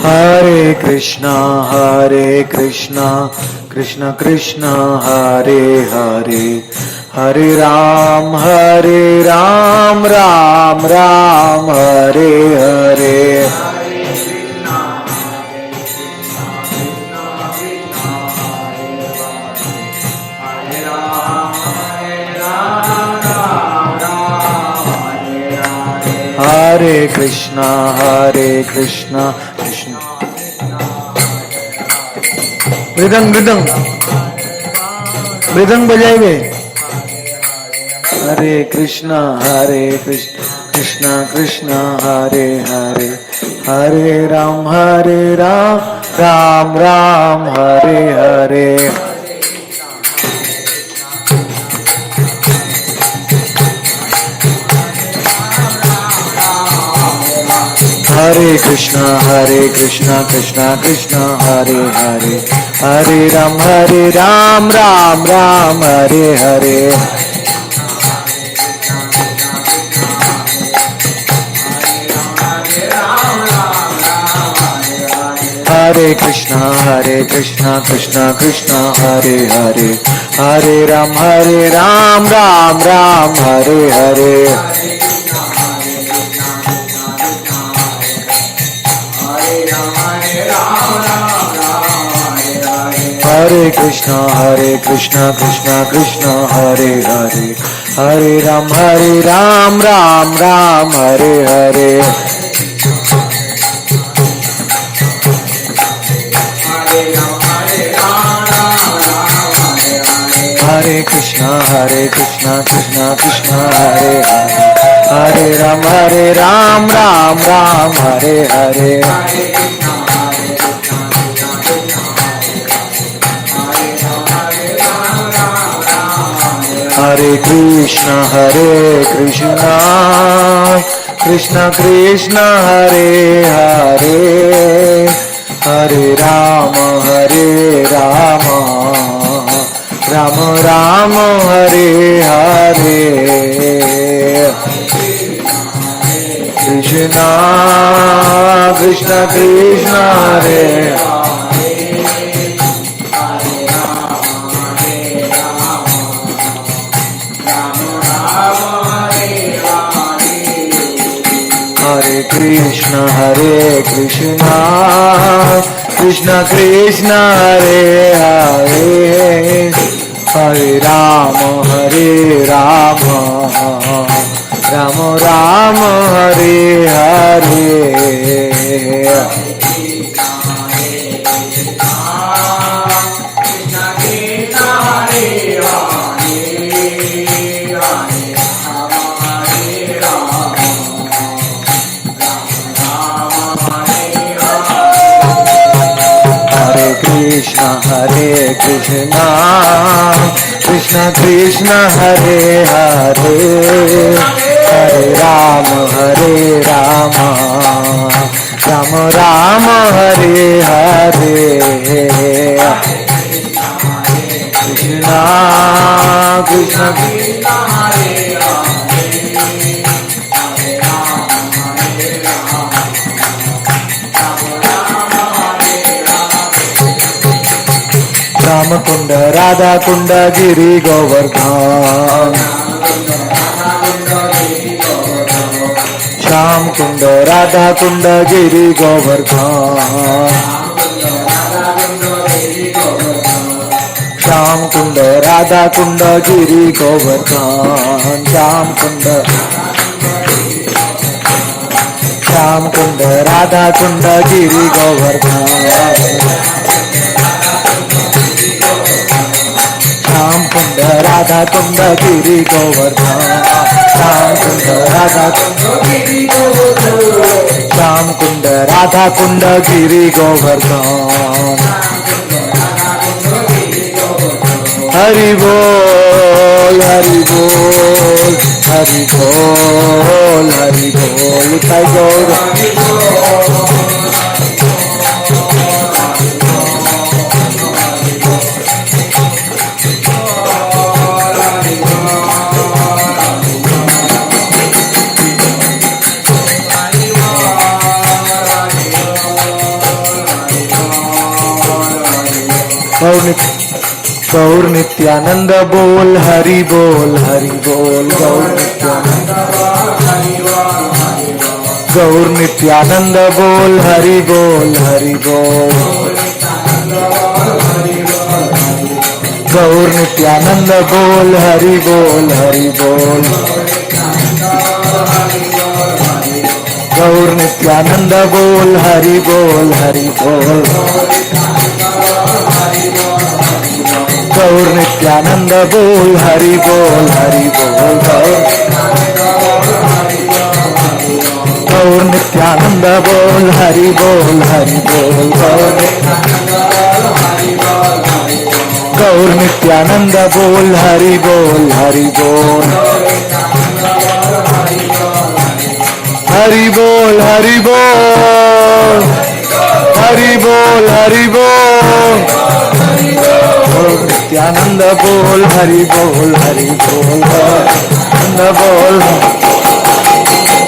Hare Krishna, Krishna Krishna, Hare Hare, Hare Ram, Ram Ram, Hare Hare. Hare Krishna, Krishna मृदंग बजाइए. हरे कृष्णा कृष्णा कृष्णा हरे हरे, हरे Ram Ram Ram Hare Hare. Hare Krishna, Krishna Krishna, Hare Hare, Hare Ram Ram Ram, Hare Hare. Hare Krishna, Krishna Krishna, Hare Hare, Hare Ram Ram Ram, Hare Hare. Hare Krishna, Krishna Krishna, Hare Hare, Hare Ram Ram Ram, Hare Hare. Hare Krishna, Krishna Krishna, Hare Hare, Hare Ram Ram Ram, Hare Hare. Hare Krishna, Krishna Krishna, Hare Hare, Hare Ram Ram Ram, Hare Hare. Krishna Krishna Krishna, Hare Krishna, Krishna Krishna, Hare Hare, Hare Ram Ram Ram, Hare Hare. Hare Krishna, Krishna Krishna, Hare Hare, Hare Ram Ram Ram, Hare Hare. Krishna Krishna Krishna, Hare Ram Kunda, Radha Kunda, Giri Govardhan. Sham Kunda, Radha Kunda, Giri Govardhan. Sham Kunda, Radha Kunda, Giri Govardhan. Sham Kunda, Radha Kunda, Giri Govardhan. Sham Kunda, Radha Kunda, Giri Govardhan. Sham Kunda, Radha Kunda, Giri Govardhan. Sham Kunda, Radha Kunda, Giri Govardhan. Hari Bol, Hari Bol, Hari Bol, Hari Bol, Jai Gaur. गौर नित्यानंद बोल हरि बोल हरि बोल गौर नित्यानंद गौर नित्यानंद बोल हरि बोल हरि बोल गौर नित्यानंद बोल हरि बोल हरि बोल गौर नित्यानंद बोल हरि बोल हरि बोल गौर नित्यानंद बोल हरि बोल हरि बोल गौर नित्यानंद बोल हरि बोल हरि बोल गौर नित्यानंद बोल हरि बोल हरि बोल हरि बोल हरि बोल हरि बोल हरि बोल गौर नित्यानंद बोल हरि बोल हरि बोल नंद बोल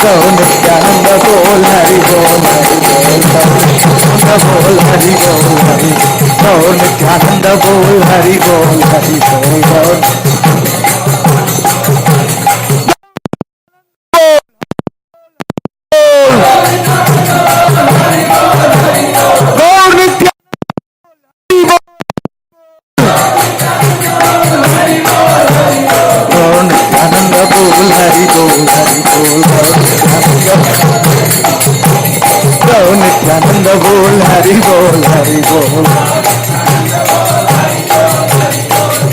गौर नित्यानंद बोल हरि बोल हरि बोल नंद बोल हरि बोल हरि गौर नित्यानंद बोल हरि बोल हरि बोल गौर नित्यानंद बोल हरि बोल हरि बोल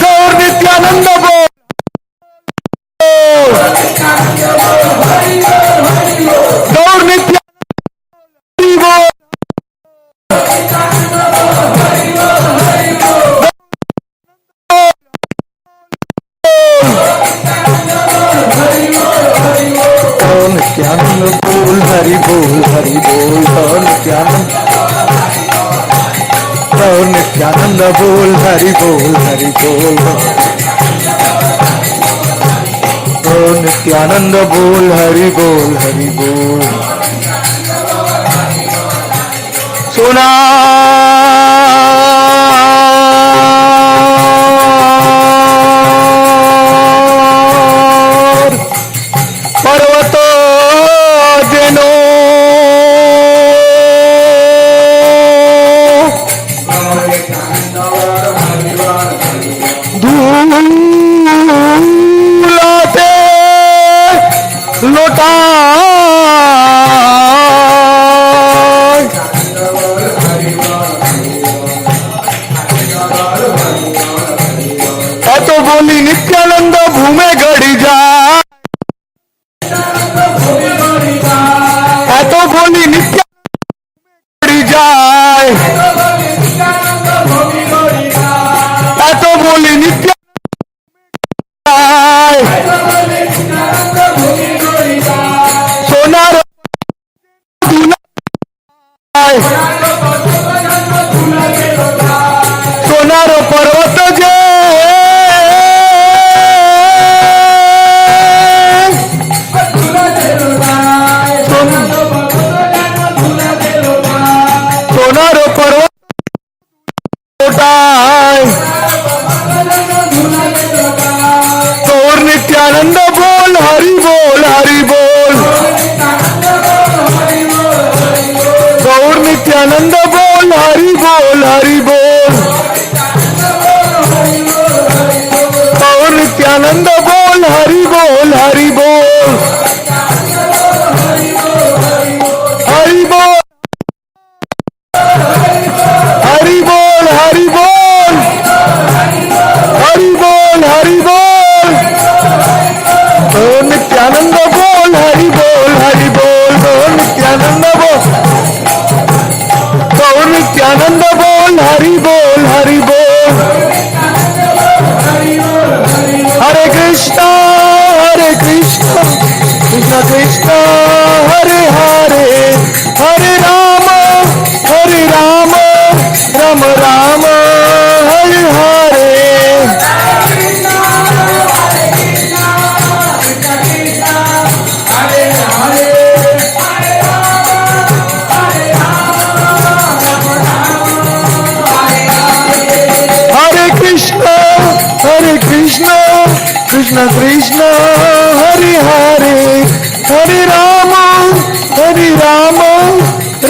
गौर नित्यानंद बोल गौर नित्यानंद बोल हरि बोल हरि बोल गौर नित्यानंद बोल हरि बोल हरि बोल गौर नित्यानंद बोल हरि बोल हरि बोल सुना पर्वतो जेनो धूलाते लोटा तो बोली नित्यानंद भूमे गड़ी जा तो बोली नित्यानंद जाए तो बोली नित्यानंद सोनार सोनार पर्वत जे सोनार पर्वत गौर नित्यानंद बोल हरि बोल हरि बोल गौर नित्यानंद बोल हरि बोल हरि बोल गौर नित्यानंद बोल हरि बोल हरि बोल हरि बोल हरि बोल हरि बोल हरि बोल हरि बोल गौर नित्यानंद बोल हरि बोल हरि बोल गौर नित्यानंद बोल गौर नित्यानंद बोल हरि बोल हरि बोल हरे कृष्णा कृष्ण कृष्ण हरे हरे हरे राम राम राम हरे हरे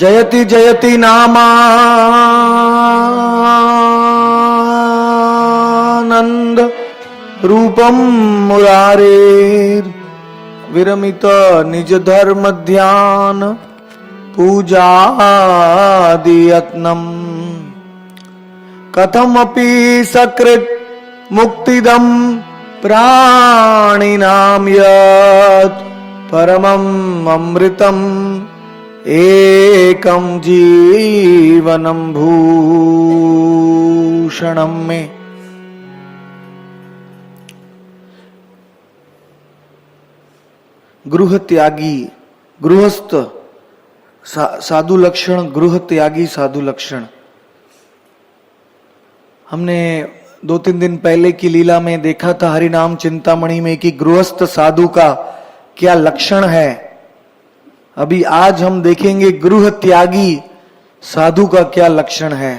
जयति जयति नामानंद रूपम मुरारेर विरमित निज धर्म ध्यान पूजादियत्नम कथमपि सकृत मुक्तिदम प्राणिनाम यत् परमं अमृतम एकम जीवनम भूषणम में। गृह त्यागी गृहस्थ साधु लक्षण, गृह त्यागी साधु लक्षण। हमने 2-3 दिन पहले की लीला में देखा था हरिनाम चिंतामणि में कि गृहस्थ साधु का क्या लक्षण है। अभी आज हम देखेंगे गृह त्यागी साधु का क्या लक्षण है।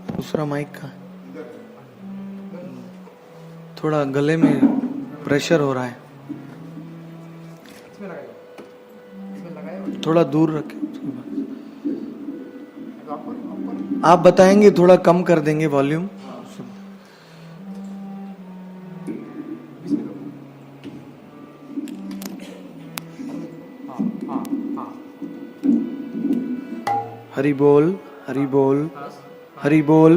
दूसरा माइक का थोड़ा गले में प्रेशर हो रहा है, थोड़ा दूर रखें। आप बताएंगे थोड़ा कम कर देंगे वॉल्यूम। हरि बोल हरि बोल हरि बोल।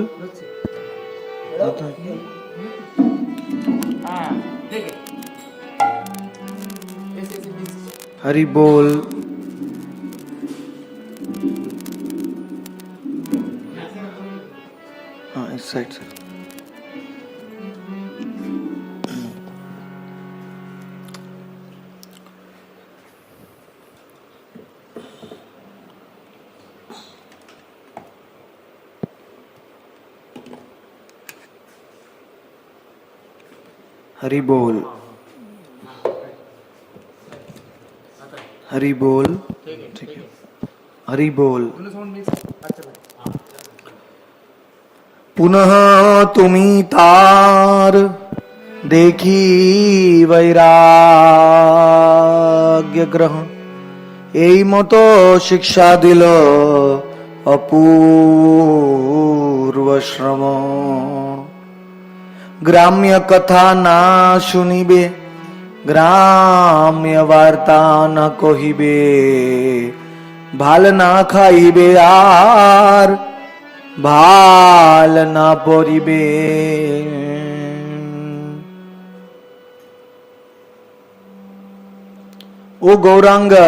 हरि बोल। हाँ इस साइड से। हरि बोल हरि बोल। ठीक है हरि बोल। पुनः तुम्ही तार देखी वैराग्य ग्रह এই মতো শিক্ষা দিল অপূর্ব শ্রম। ग्राम्य कथा ना सुनिबे ग्राम्य वार्ता न कहिबे भाल ना खाइबे आर भाल ना पड़िबे। O Gauranga,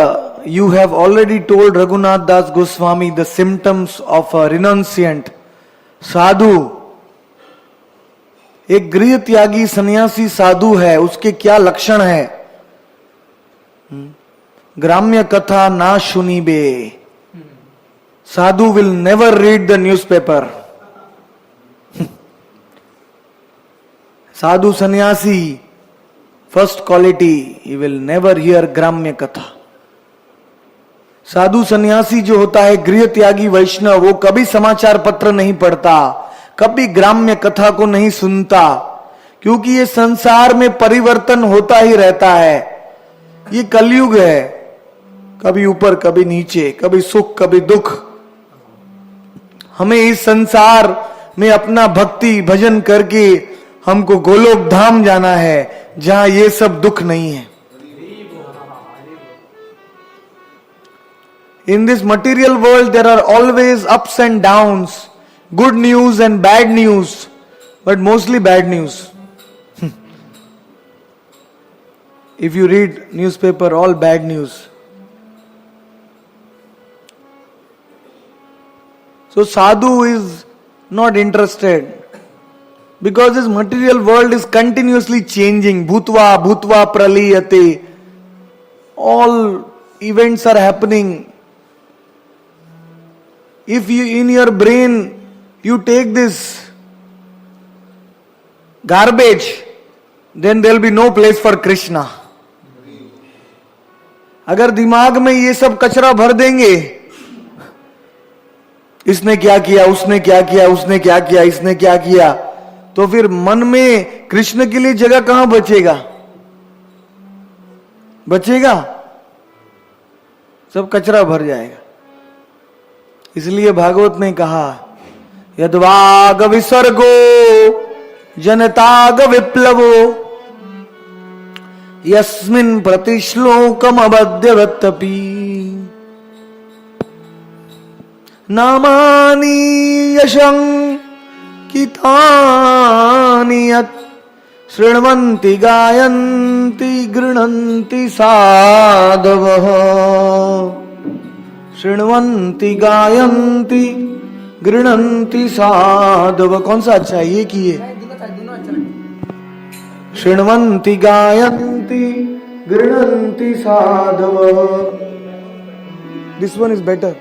you have already told Raghunath Das Goswami the symptoms of a renunciant sadhu। एक गृह त्यागी सन्यासी साधु है, उसके क्या लक्षण है। ग्राम्य कथा ना सुनिबे, sadhu will never read the newspaper. Sadhu sannyasi first quality, he will never hear gramya katha. साधु सन्यासी जो होता है गृह त्यागी वैष्णव, वो कभी समाचार पत्र नहीं पढ़ता, कभी ग्राम्य कथा को नहीं सुनता, क्योंकि ये संसार में परिवर्तन होता ही रहता है। ये कलयुग है, कभी ऊपर कभी नीचे, कभी सुख कभी दुख। हमें इस संसार में अपना भक्ति भजन करके हमको गोलोक धाम जाना है, जहां ये सब दुख नहीं है। In this material world there are always ups and downs, good news and bad news, but mostly bad news. If you read newspaper, all bad news. So sadhu is not interested, because this material world is continuously changing. Bhutva bhutva praliyate, all events are happening. If you in your brain you take this garbage, then there will be no place for Krishna. अगर दिमाग में ये सब कचरा भर देंगे, इसने क्या किया, उसने क्या किया, उसने क्या किया, इसने क्या किया, तो फिर मन में कृष्ण के लिए जगह कहां बचेगा? बचेगा? सब कचरा भर जाएगा। इसलिए भागवत ने कहा यद्वाग विसर्गो जनताग विप्लवो यस्मिन् प्रतिश्लोकम अबध्यवत्तपि नामानि यशंकितानि यत् शृण्वन्ति गायन्ति गृह्णन्ति साधवः शृण्वन्ति गायन्ति गृह्णन्ति साधवः। कौन सा अच्छा है, ये की है? शृण्वन्ति गायन्ति गृह्णन्ति साधवः। This one is better.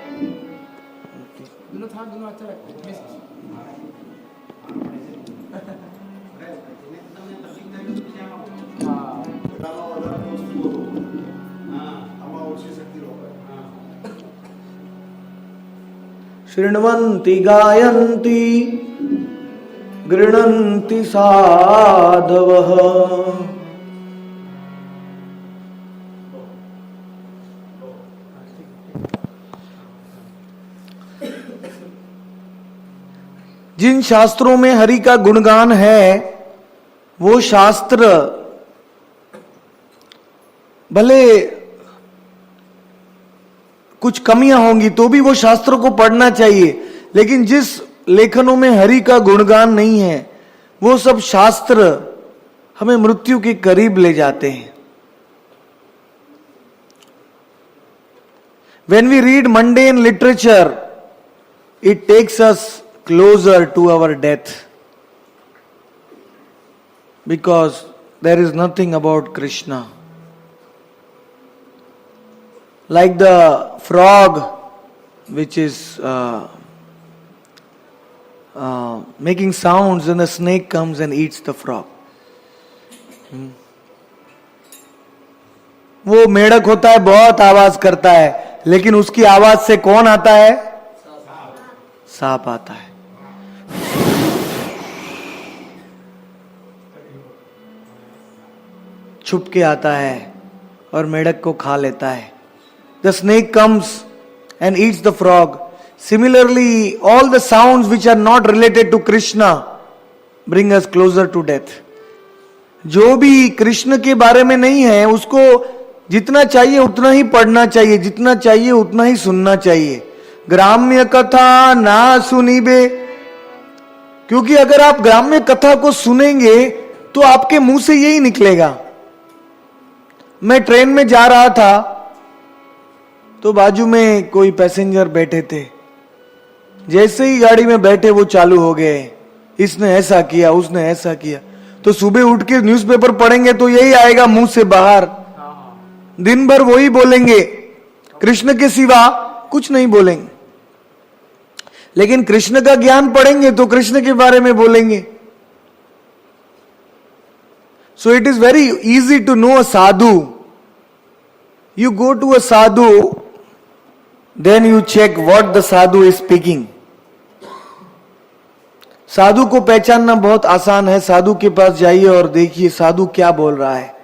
शृण्वन्ति गायन्ति गृह्णन्ति साधवः। जिन शास्त्रों में हरि का गुणगान है वो शास्त्र भले कुछ कमियां होंगी तो भी वो शास्त्र को पढ़ना चाहिए, लेकिन जिस लेखनों में हरि का गुणगान नहीं है वो सब शास्त्र हमें मृत्यु के करीब ले जाते हैं। When we read mundane literature, it takes us closer to our death because there is nothing about Krishna. Like the frog which is making sounds and the snake comes and eats the frog. वो मेढक होता है, बहुत आवाज करता है, लेकिन उसकी आवाज से कौन आता है? सांप आता है। छुप के आता है और मेढक को खा लेता है। The snake comes and eats the frog. Similarly, all the sounds which are not related to Krishna bring us closer to death. जो भी कृष्ण के बारे में नहीं है उसको जितना चाहिए उतना ही पढ़ना चाहिए, जितना चाहिए उतना ही सुनना चाहिए। ग्राम्य कथा ना सुनीबे, क्योंकि अगर आप ग्राम्य कथा को सुनेंगे तो आपके मुंह से यही निकलेगा। मैं ट्रेन में जा रहा था तो बाजू में कोई पैसेंजर बैठे थे, जैसे ही गाड़ी में बैठे वो चालू हो गए, इसने ऐसा किया उसने ऐसा किया। तो सुबह उठ के न्यूज़पेपर पढ़ेंगे तो यही आएगा मुंह से बाहर, दिन भर वही बोलेंगे, कृष्ण के सिवा कुछ नहीं बोलेंगे। लेकिन कृष्ण का ज्ञान पढ़ेंगे तो कृष्ण के बारे में बोलेंगे। So it is very easy to know a sadhu. You go to a sadhu, then you check what the sadhu is speaking. साधु को पहचानना बहुत आसान है। साधु के पास जाइए और देखिए साधु क्या बोल रहा है।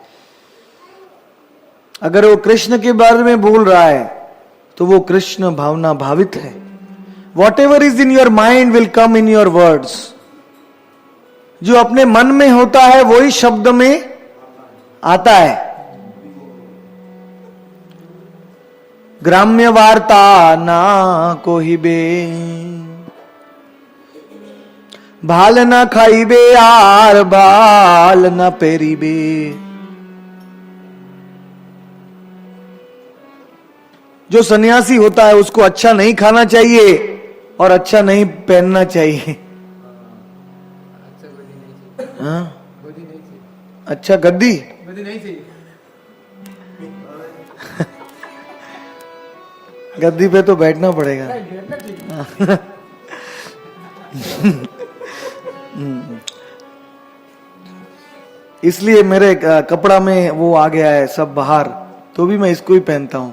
अगर वो कृष्ण के बारे में बोल रहा है तो वो कृष्ण भावना भावित है। Whatever is in your mind will come in your words. जो अपने मन में होता है वही शब्द में आता है। ग्राम्य वार्ता ना कोहिबे, भाल ना खाइबे आर बाल ना पेरीबे। जो सन्यासी होता है उसको अच्छा नहीं खाना चाहिए और अच्छा नहीं पहनना चाहिए। हाँ? अच्छा गद्दी नहीं चाहिए। गद्दी पे तो बैठना पड़ेगा। इसलिए मेरे कपड़ा में वो आ गया है सब बाहर, तो भी मैं इसको ही पहनता हूं।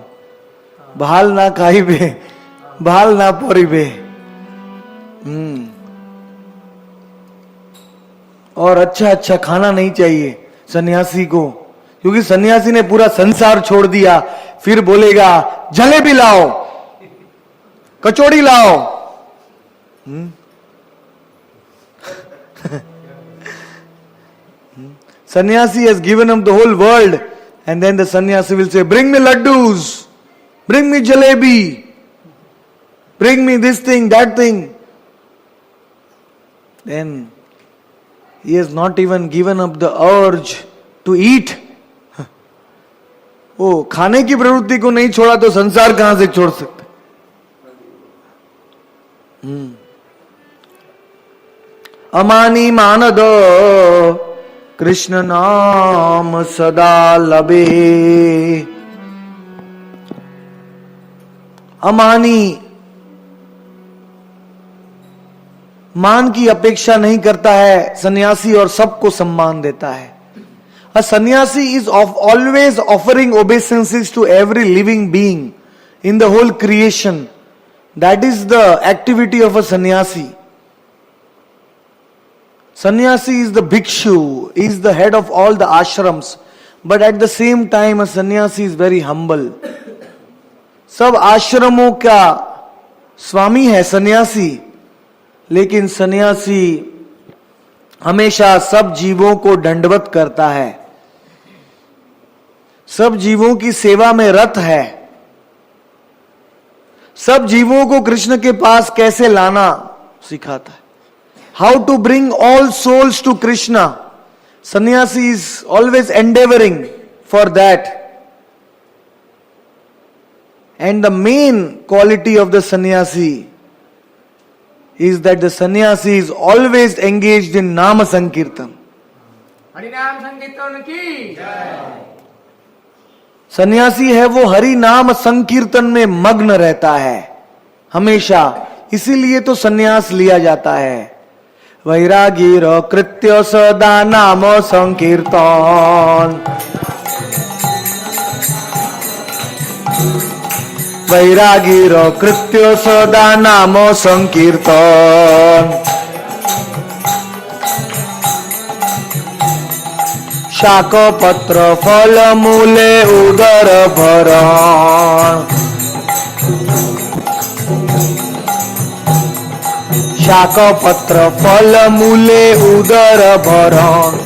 भाल ना खाई बे, भाल ना पोरी बे। और अच्छा अच्छा खाना नहीं चाहिए सन्यासी को, क्योंकि सन्यासी ने पूरा संसार छोड़ दिया, फिर बोलेगा जलेबी लाओ, कचौड़ी लाओ। Sannyasi has given up the whole world, and then the sannyasi will say, bring me laddus, bring me jalebi, bring me this thing, that thing. Then he has not even given up the urge to eat. वो खाने की प्रवृत्ति को नहीं छोड़ा तो संसार कहां से छोड़ सकते? अमानी मानद कृष्ण नाम सदा लबे। अमानी मान की अपेक्षा नहीं करता है सन्यासी और सबको सम्मान देता है। A sannyasi is always offering obeisances to every living being in the whole creation. That is the activity of a sannyasi. Sannyasi is the bhikshu, he is the head of all the ashrams, but at the same time a sannyasi is very humble. सब आश्रमों का स्वामी है सन्यासी, लेकिन सन्यासी हमेशा सब जीवों को दंडवत करता है, सब जीवों की सेवा में रत है, सब जीवों को कृष्ण के पास कैसे लाना सिखाता है। How to bring all souls to Krishna, sannyasi is always endeavouring for that. And the main quality of the sannyasi is that the sannyasi is always engaged in नाम संकीर्तन। हरिनाम संकीर्तन की जय। सन्यासी है वो हरि नाम संकीर्तन में मग्न रहता है हमेशा, इसीलिए तो सन्यास लिया जाता है। वैरागीर कृत्य सदा नाम संकीर्तन, वैरागीर कृत्य सदा नाम संकीर्तन। शाक पत्र फल मूले उदर भरण, शाक पत्र फल मूले उदर भरण।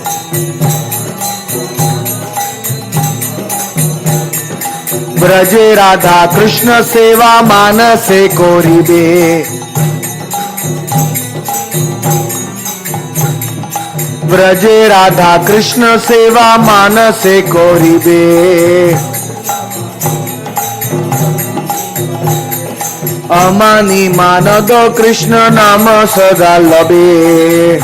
ब्रजे राधा कृष्ण सेवा मानसे कोरिबे, ब्रजे राधा कृष्ण सेवा मानसे कोरिबे। अमानी मानद कृष्ण नाम सदा लबे।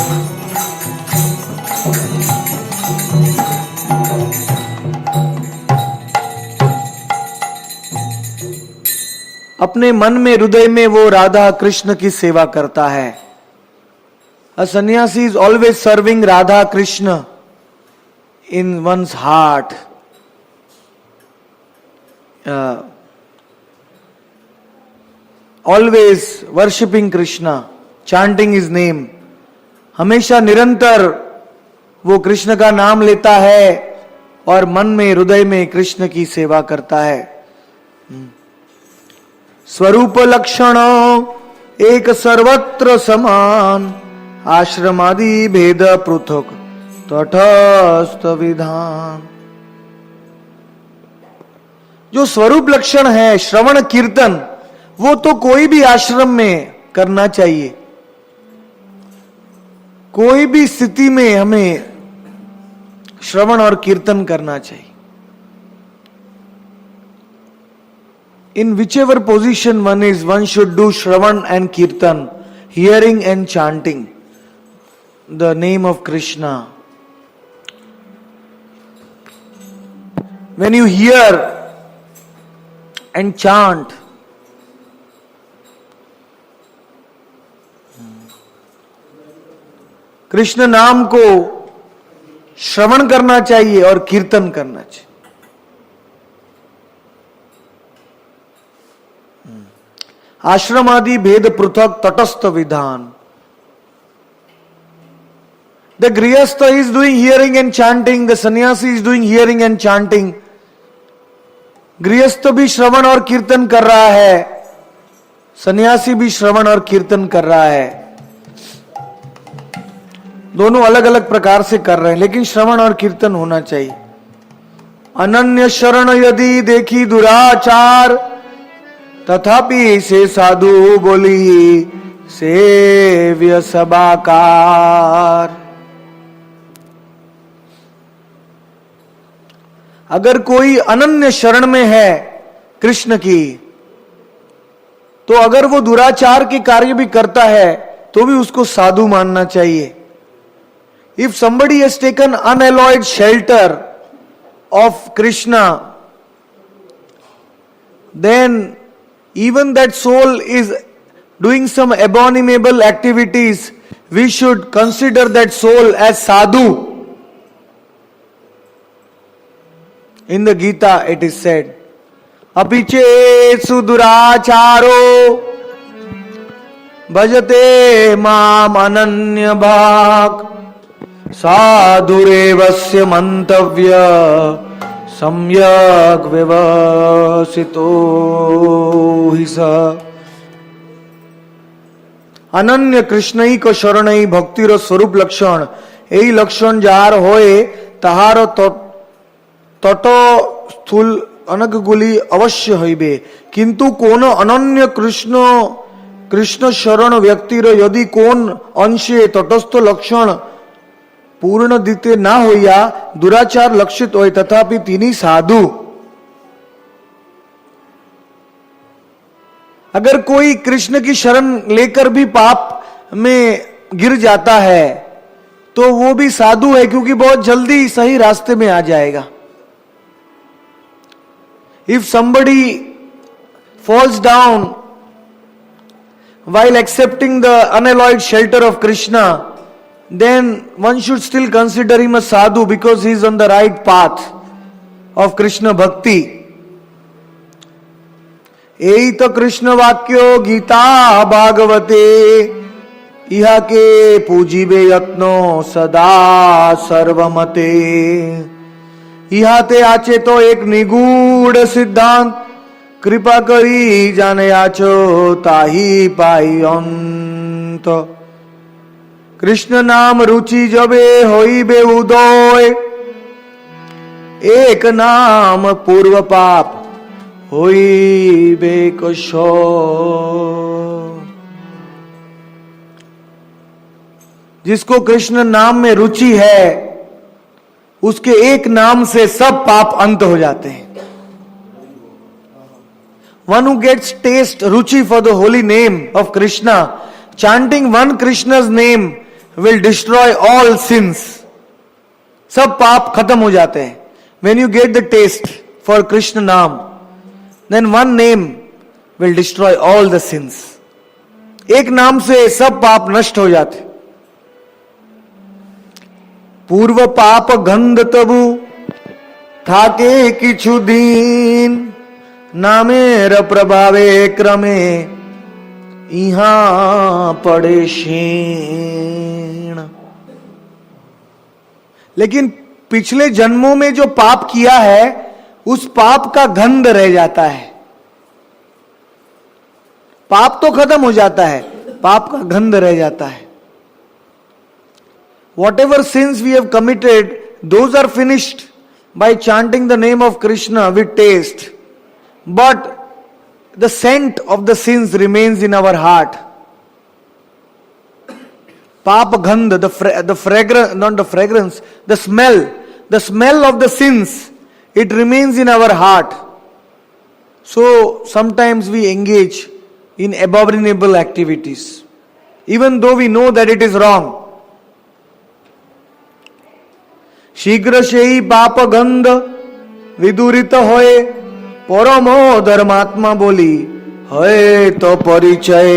अपने मन में हृदय में वो राधा कृष्ण की सेवा करता है। A sannyasi is always serving Radha Krishna in one's heart. Always worshipping Krishna, chanting his name. हमेशा निरंतर वो कृष्ण का नाम लेता है और मन में हृदय में कृष्ण की सेवा करता है। स्वरूप लक्षण एक सर्वत्र समान, आश्रमादि भेद पृथक तटस्थ विधान। जो स्वरूप लक्षण है श्रवण कीर्तन, वो तो कोई भी आश्रम में करना चाहिए, कोई भी स्थिति में हमें श्रवण और कीर्तन करना चाहिए। In whichever position one is, one should do Shravan and Kirtan, hearing and chanting the name of Krishna. When you hear and chant, Krishna नाम को श्रवण करना चाहिए और कीर्तन करना चाहिए। आश्रम आदि भेद पृथक तटस्थ विधान। The Grihastha is doing hearing and chanting, the sannyasi is doing hearing and chanting. गृहस्थ भी श्रवण और कीर्तन कर रहा है, सन्यासी भी श्रवण और कीर्तन कर रहा है, दोनों अलग अलग प्रकार से कर रहे हैं, लेकिन श्रवण और कीर्तन होना चाहिए। अनन्य शरण यदि देखी दुराचार, तथापि से साधु बोली सेव्य सबाकार। अगर कोई अनन्य शरण में है कृष्ण की, तो अगर वो दुराचार के कार्य भी करता है तो भी उसको साधु मानना चाहिए। If somebody has taken unalloyed shelter of Krishna, then even that soul is doing some abominable activities, we should consider that soul as sadhu. In the Gita it is said, अपिचेत्सु दुराचारो भजते माम अनन्य भाग, साधुरेवस्य मंतव्य सम्यक व्यवसितो हि स। अनन्य कृष्णई को शरणई भक्तिर स्वरूप लक्षण, यही लक्षण जार होए ताहार तट स्थूल अनगुली अवश्य हईबे। किंतु कोन अनन्य कृष्ण शरण व्यक्तिर यदि कोन अंशे तटस्थ लक्षण पूर्ण दीते ना होया दुराचार लक्षित होय, तथापि तिनी साधु। अगर कोई कृष्ण की शरण लेकर भी पाप में गिर जाता है तो वो भी साधु है, क्योंकि बहुत जल्दी सही रास्ते में आ जाएगा। If somebody falls down while accepting the unalloyed shelter of Krishna, then one should still consider him a sadhu, because he is on the right path of Krishna bhakti. एई तो कृष्ण वाक्यो गीता भागवते, इहा के पूजिबे यत्नो सदा सर्वमते। इहाते आचे तो एक निगूढ़ सिद्धांत, कृपा करी जाने आचो ताही पाई अंत। कृष्ण नाम रुचि जबे होइबे उदय, एक नाम पूर्व पाप होइबे कशो। जिसको कृष्ण नाम में रुचि है, उसके एक नाम से सब पाप अंत हो जाते हैं। One who gets taste, ruchi for the holy name of Krishna, chanting one Krishna's name will destroy all sins. सब पाप खत्म हो जाते हैं। When you get the taste for Krishna नाम, then one name will destroy all the sins. एक नाम से सब पाप नष्ट हो जाते हैं। पूर्व पाप गंध तबु थाके किछु दीन, नामेर प्रभावे क्रमे इहां पड़े क्षीण। लेकिन पिछले जन्मों में जो पाप किया है, उस पाप का गंध रह जाता है। पाप तो खत्म हो जाता है, पाप का गंध रह जाता है। Whatever sins we have committed, those are finished by chanting the name of Krishna with taste. But the scent of the sins remains in our heart. Papa gandha, the fragrance, not the fragrance, the smell of the sins, it remains in our heart. So sometimes we engage in abominable activities, even though we know that it is wrong. शीघ्र से ही पाप गंध विदुरित होए, परमो धर्मात्मा बोली है तो परिचय।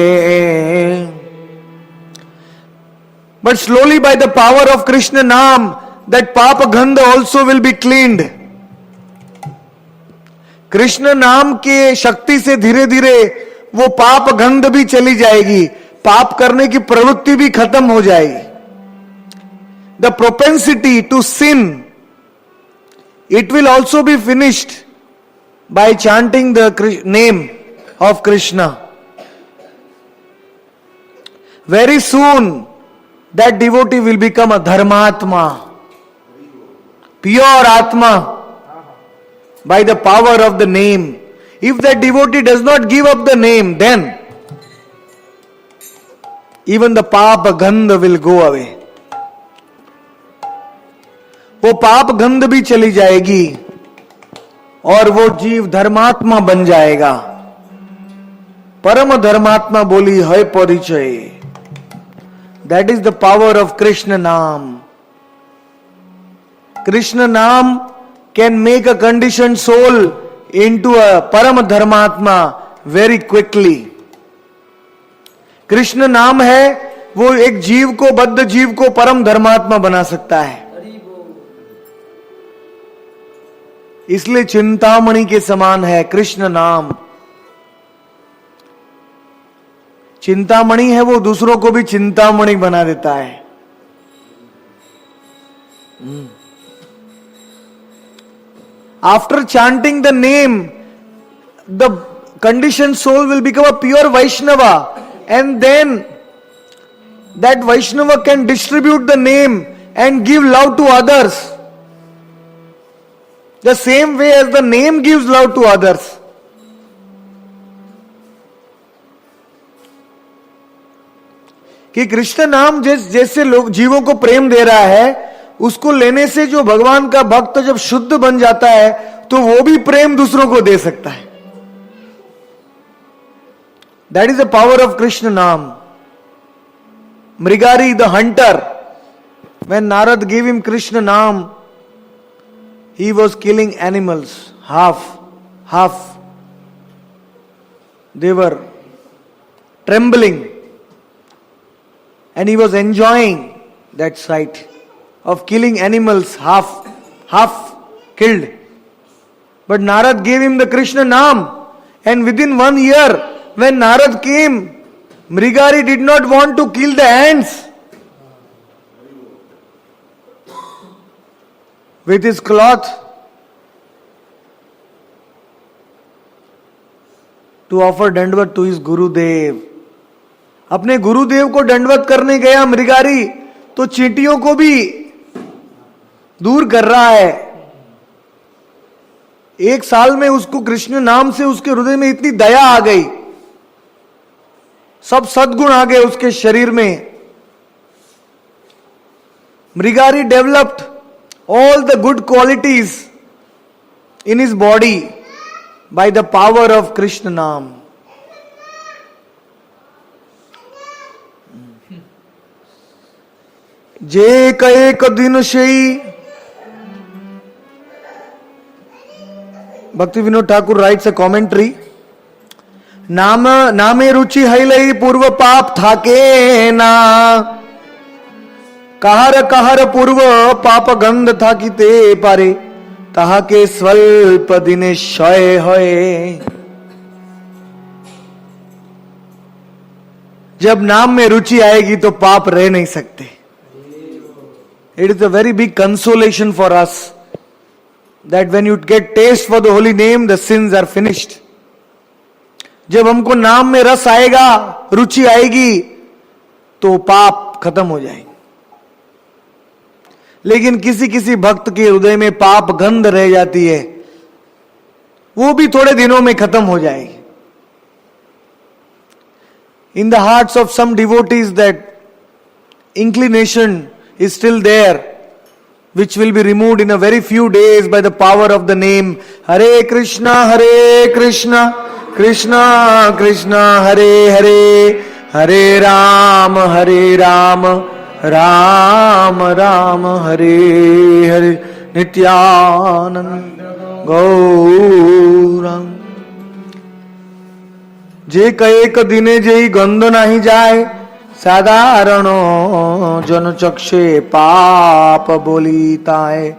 But slowly by the power of Krishna Naam, that papa gandha also will be cleaned. Krishna नाम के शक्ति से धीरे धीरे वो पाप गंध भी चली जाएगी, पाप करने की प्रवृत्ति भी खत्म हो जाएगी। The propensity to sin, it will also be finished by chanting the name of Krishna, very soon that devotee will become a dharmatma, pure atma, by the power of the name. If that devotee does not give up the name, then even the papa gandha will go away. वो पाप गंध भी चली जाएगी और वो जीव धर्मात्मा बन जाएगा. परम धर्मात्मा बोली है परिचय. That is the power of Krishna Naam. Krishna Naam can make a conditioned soul into a param dharmatma very quickly. Krishna नाम है वो एक जीव को, बद्ध जीव को परम धर्मात्मा बना सकता है. इसलिए चिंतामणि के समान है कृष्ण नाम. चिंतामणि है वो दूसरों को भी चिंतामणि बना देता है. After chanting the name, the conditioned soul will become a pure Vaishnava, and then that Vaishnava can distribute the name and give love to others the same way as the name gives love to others. कि कृष्ण नाम जैसे लोग जीवों को प्रेम दे रहा है, उसको लेने से जो भगवान का भक्त जब शुद्ध बन जाता है तो वो भी प्रेम दूसरों को दे सकता है. That is the power of Krishna Naam. Mrigari the hunter, when Narad gave him Krishna Naam, he was killing animals, half. They were trembling, and he was enjoying that sight of killing animals, half killed. But Narad gave him the Krishna Naam, and within 1 year, when Narad came, Mrigari did not want to kill the ants. With his cloth to offer dandvat to his Gurudev. अपने गुरुदेव को दंडवत करने गया मृगारी, तो चींटियों को भी दूर कर रहा है. 1 साल में उसको कृष्ण नाम से उसके हृदय में इतनी दया आ गई, सब सद्गुण आ गए उसके शरीर में. मृगारी developed all the good qualities in his body by the power of Krishna Naam. जे एक दिन शेई, भक्ति Vinod Thakur writes a commentary. नामे रुचि हैलई पूर्व पाप थाके ना, कहर पूर्व पाप गंध था कि ते पारे, ताहा के स्वल्प दिने क्षय होए. जब नाम में रुचि आएगी तो पाप रह नहीं सकते. It is a very big consolation for us that when you get taste for the holy name, the sins are finished. जब हमको नाम में रस आएगा, रुचि आएगी, तो पाप खत्म हो जाएंगे. लेकिन किसी किसी भक्त के हृदय में पाप गंध रह जाती है, वो भी थोड़े दिनों में खत्म हो जाएगी. In the hearts of some devotees that inclination is still there, which will be removed in a very few days by the power of the name Hare Krishna, Krishna Krishna, Hare Hare, Hare Ram, Ram Ram, Hare Hare. Nityanand Gaurang. जे कएक दिने JEE गंध नहीं जाए, साधारण जन चक्षे पाप बोलीताए.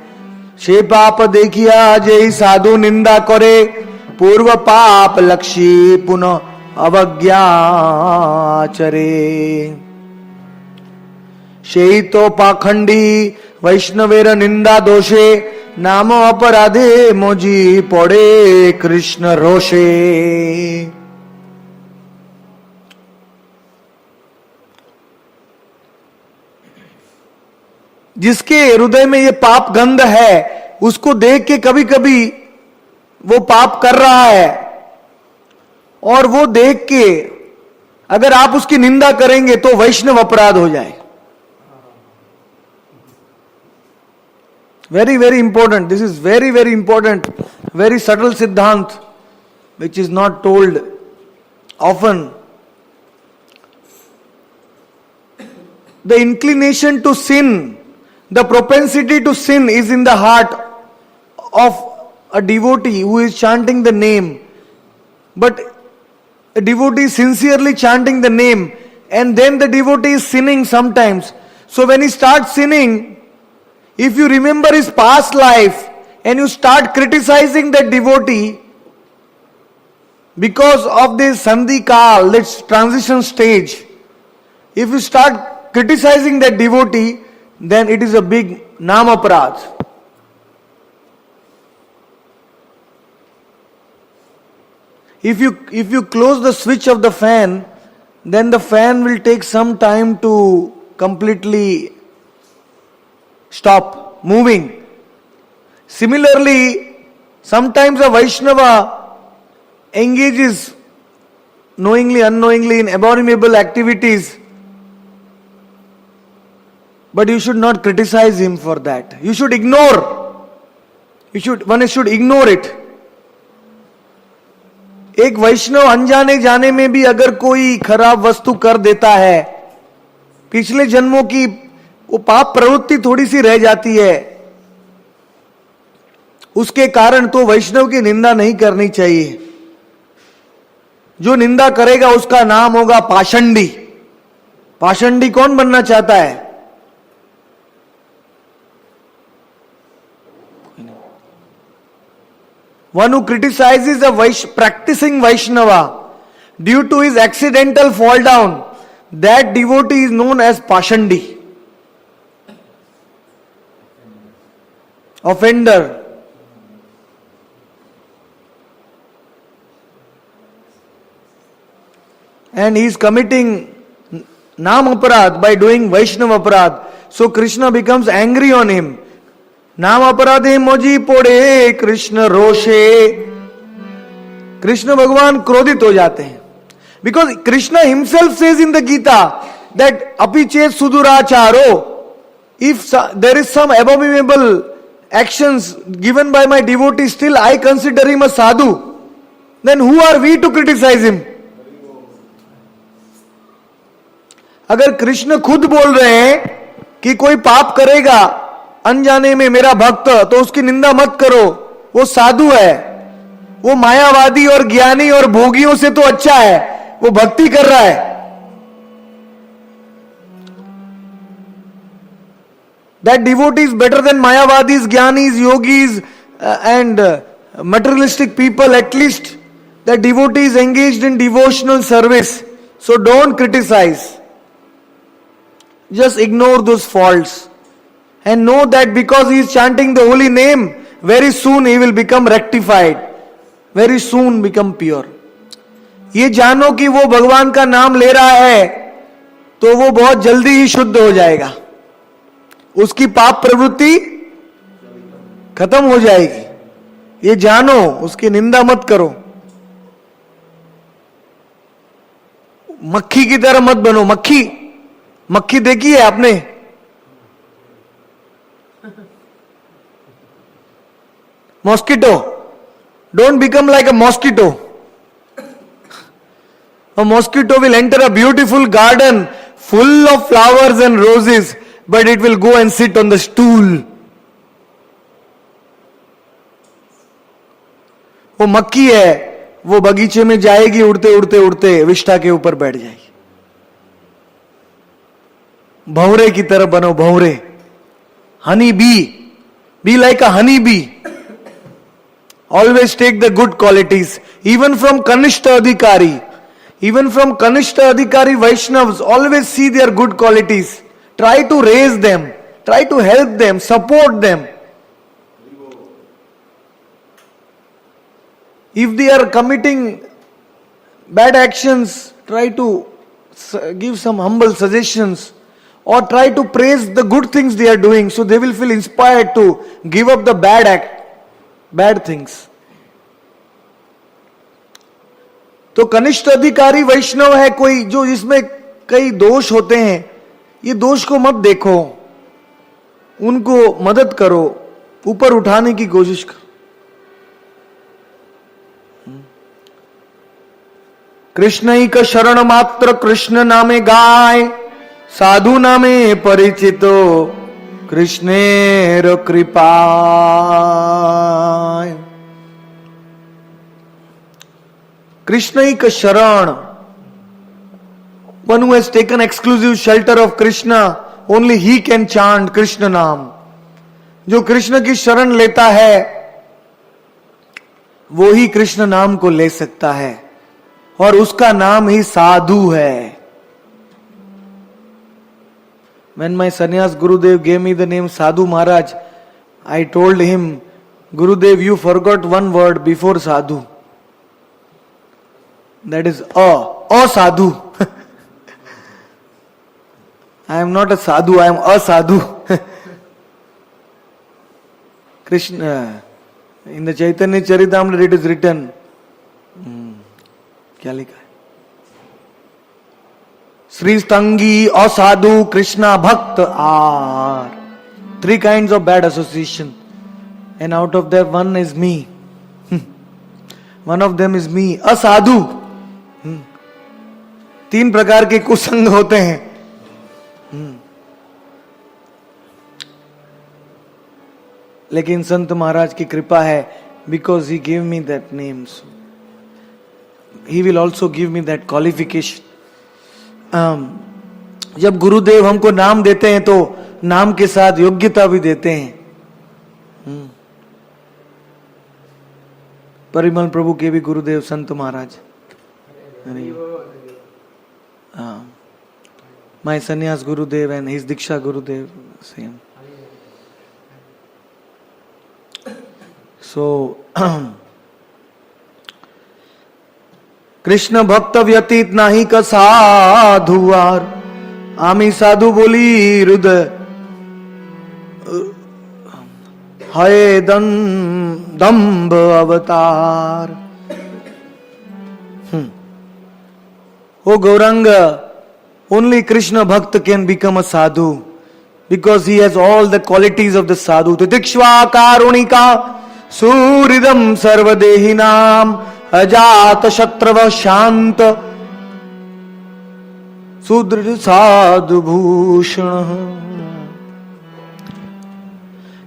से पाप देखिया जेई साधु निंदा करे, पूर्व पाप लक्षी पुनः अवज्ञा चरे. সেই তো পাখণ্ডী वैष्णवेर निंदा दोषे नाम अपराधे मोजी पड़े कृष्ण रोषे। जिसके हृदय में ये पाप गंध है, उसको देख के कभी कभी वो पाप कर रहा है, और वो देख के अगर आप उसकी निंदा करेंगे तो वैष्णव अपराध हो जाए। Very very important, this is very very important, very subtle siddhanta which is not told often. The inclination to sin, the propensity to sin is in the heart of a devotee who is chanting the name. But a devotee sincerely chanting the name, and then the devotee is sinning sometimes. So when he starts sinning, if you remember his past life and you start criticizing that devotee because of this sandhi kal, this transition stage, if you start criticizing that devotee, then it is a big naam aparadh. If you close the switch of the fan, then the fan will take some time to completely stop moving. Similarly, sometimes a Vaishnava engages knowingly, unknowingly in abominable activities, but you should not criticize him for that. You should ignore. One should ignore it. एक वैष्णव अनजाने जाने में भी अगर कोई खराब वस्तु कर देता है, पिछले जन्मों की वो पाप प्रवृत्ति थोड़ी सी रह जाती है, उसके कारण तो वैष्णव की निंदा नहीं करनी चाहिए। जो निंदा करेगा उसका नाम होगा पाषंडी। पाषंडी कौन बनना चाहता है? One who criticizes a practicing Vaishnava due to his accidental fall down, that devotee is known as Pashandi, offender. And he is committing Naam Aparadh by doing Vaishnava Aparadh. So Krishna becomes angry on him. नाम अपराधे मोजी पोड़े कृष्ण रोषे। कृष्ण भगवान क्रोधित हो जाते हैं, because Krishna himself says in the Gita that अपि चेत सुदुराचारो, if there is some abominable actions given by my devotee, still I consider him a sadhu, then who are we to criticise him? अगर कृष्ण खुद बोल रहे हैं कि कोई पाप करेगा अनजाने में मेरा भक्त, तो उसकी निंदा मत करो, वो साधु है, वो मायावादी और ज्ञानी और भोगियों से तो अच्छा है, वो भक्ति कर रहा है। That devotee is better than mayavadis, jnanis, yogis and materialistic people. At least that devotee is engaged in devotional service. So don't criticize. Just ignore those faults. And know that because he is chanting the holy name, very soon he will become rectified, very soon become pure. ये जानो कि वो भगवान का नाम ले रहा है तो वो बहुत जल्दी ही शुद्ध हो जाएगा, उसकी पाप प्रवृत्ति खत्म हो जाएगी। ये जानो, उसकी निंदा मत करो। मक्खी की तरह मत बनो। मक्खी देखी है आपने? Mosquito. Don't become like a mosquito. A mosquito will enter a beautiful garden full of flowers and roses, but it will go and sit on the stool. वो मक्खी है, वो बगीचे में जाएगी, उड़ते उड़ते उड़ते विष्ठा के ऊपर बैठ जाएगी। भंवरे की तरह बनो, भंवरे। Honey bee like a honey bee. Always take the good qualities, even from Kanishta Adhikari. Even from Kanishta Adhikari Vaishnavas, always see their good qualities. Try to raise them, try to help them, support them. If they are committing bad actions, try to give some humble suggestions or try to praise the good things they are doing, so they will feel inspired to give up the bad things. तो कनिष्ठ अधिकारी वैष्णव है कोई जो जिसमें कई दोष होते हैं, ये दोष को मत देखो, उनको मदद करो, ऊपर उठाने की कोशिश करो. कृष्ण ही का शरण मात्र कृष्ण नामे गाय, साधु नामे परिचितो कृष्णेर कृपा. कृष्ण ही का शरण, one who has taken exclusive shelter of Krishna, only he can chant Krishna नाम. जो कृष्ण की शरण लेता है वो ही कृष्ण नाम को ले सकता है, और उसका नाम ही साधु है. When my sannyas Gurudev gave me the name Sadhu Maharaj, I told him, Gurudev, you forgot one word before sadhu. That is a sadhu. I am not a sadhu, I am a sadhu. Krishna, in the Chaitanya Charitamrita it is written, क्या लिखा है? श्री स्तंगी असाधु कृष्णा भक्त are. 3 kinds of bad association, and out of that one is me. One of them is me, असाधु. 3 प्रकार के कुसंग होते हैं. लेकिन संत महाराज की कृपा है, because he gave me that name, so he will also give me that qualification. जब गुरुदेव हमको नाम देते हैं तो नाम के साथ योग्यता भी देते हैं. परिमल प्रभु के भी गुरुदेव संत महाराज. My sannyas Gurudev and his Diksha Gurudev same. So Krishna भक्त व्यतीत नाही का साधुवार, आमी साधु बोली हृदय हय दंभ अवतार. O Gauranga, only Krishna Bhakta can become a sadhu, because he has all the qualities of the sadhu. Titikshva karunika suridam sarvadehinam अजात शत्रव शांत सुदृढ़ साधु भूषण.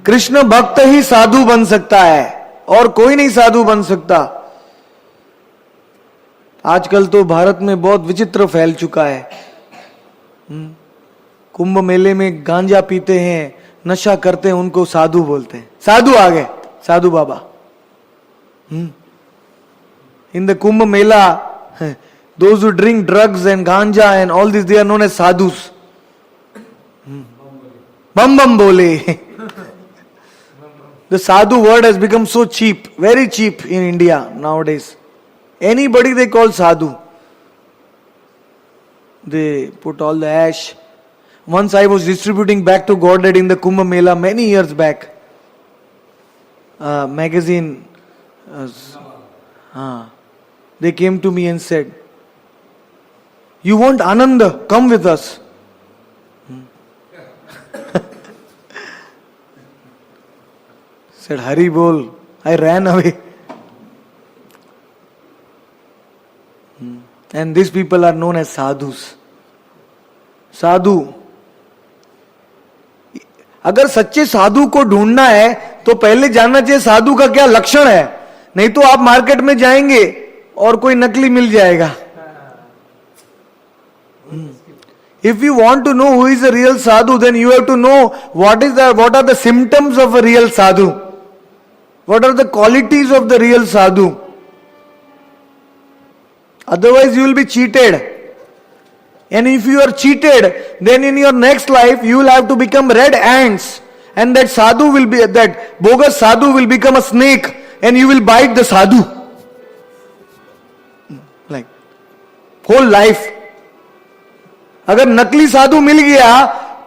कृष्ण भक्त ही साधु बन सकता है, और कोई नहीं साधु बन सकता. आजकल तो भारत में बहुत विचित्र फैल चुका है. कुंभ मेले में गांजा पीते हैं, नशा करते हैं, उनको साधु बोलते हैं. साधु आ गए, साधु बाबा. In the Kumbh Mela, those who drink drugs and ganja and all this, they are known as sadhus. Bam bam bole. The sadhu word has become so cheap, very cheap in India nowadays. Anybody they call sadhu. They put all the ash. Once I was distributing back to Godhead in the Kumbh Mela many years back. Magazine. They came to me and said, you want Ananda? Come with us. Said, Hari bol. I ran away. And these people are known as sadhus. साधु. अगर सच्चे साधु को ढूंढना है तो पहले जानना चाहिए साधु का क्या लक्षण है. नहीं तो आप मार्केट में जाएंगे और कोई नकली मिल जाएगा. If you want to know who is a real sadhu, then you have to know what are the symptoms of a real sadhu. What are the qualities of the real sadhu? Otherwise you will be cheated. And if you are cheated, then in your next life you will have to become red ants. And that bogus sadhu will become a snake and you will bite the sadhu. Like whole life. अगर नकली साधु मिल गया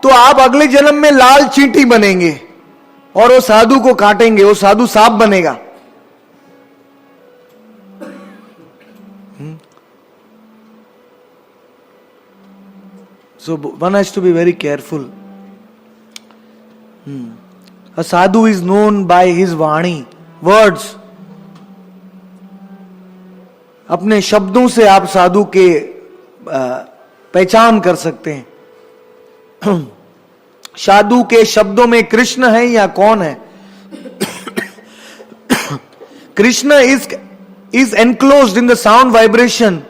तो आप अगले जन्म में लाल चींटी बनेंगे और वो साधु को काटेंगे, वो साधु सांप बनेगा। So one has to be very careful. A sadhu is known by his Vani, words. अपने शब्दों से आप साधु के पहचान कर सकते हैं। साधु के शब्दों में कृष्ण है या कौन है? Krishna is enclosed in the sound vibration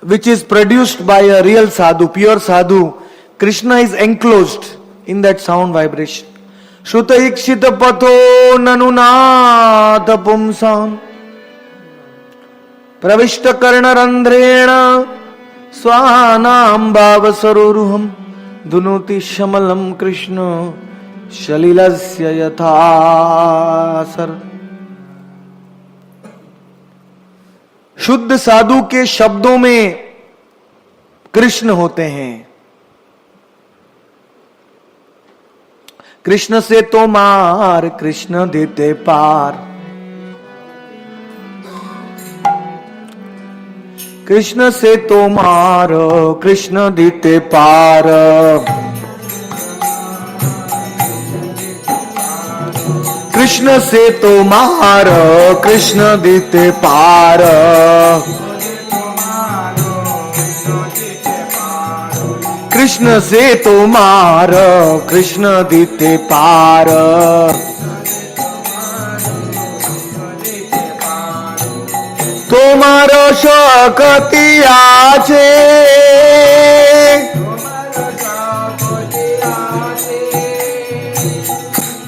which is produced by a real sadhu, pure sadhu. Krishna is enclosed in that sound vibration. Shruta ikshita patho nanunat pumsam pravishta karna randhrena swanam bhavasaruruham dunoti shamalam Krishna shalilasya yathasar. शुद्ध साधु के शब्दों में कृष्ण होते हैं। कृष्ण से तो मार कृष्ण देते पार, कृष्ण से तो मार कृष्ण देते पार, कृष्ण से तो मार कृष्ण देते पार, कृष्ण से तो मार कृष्ण देते पार। তোমারো শক্তি আছে,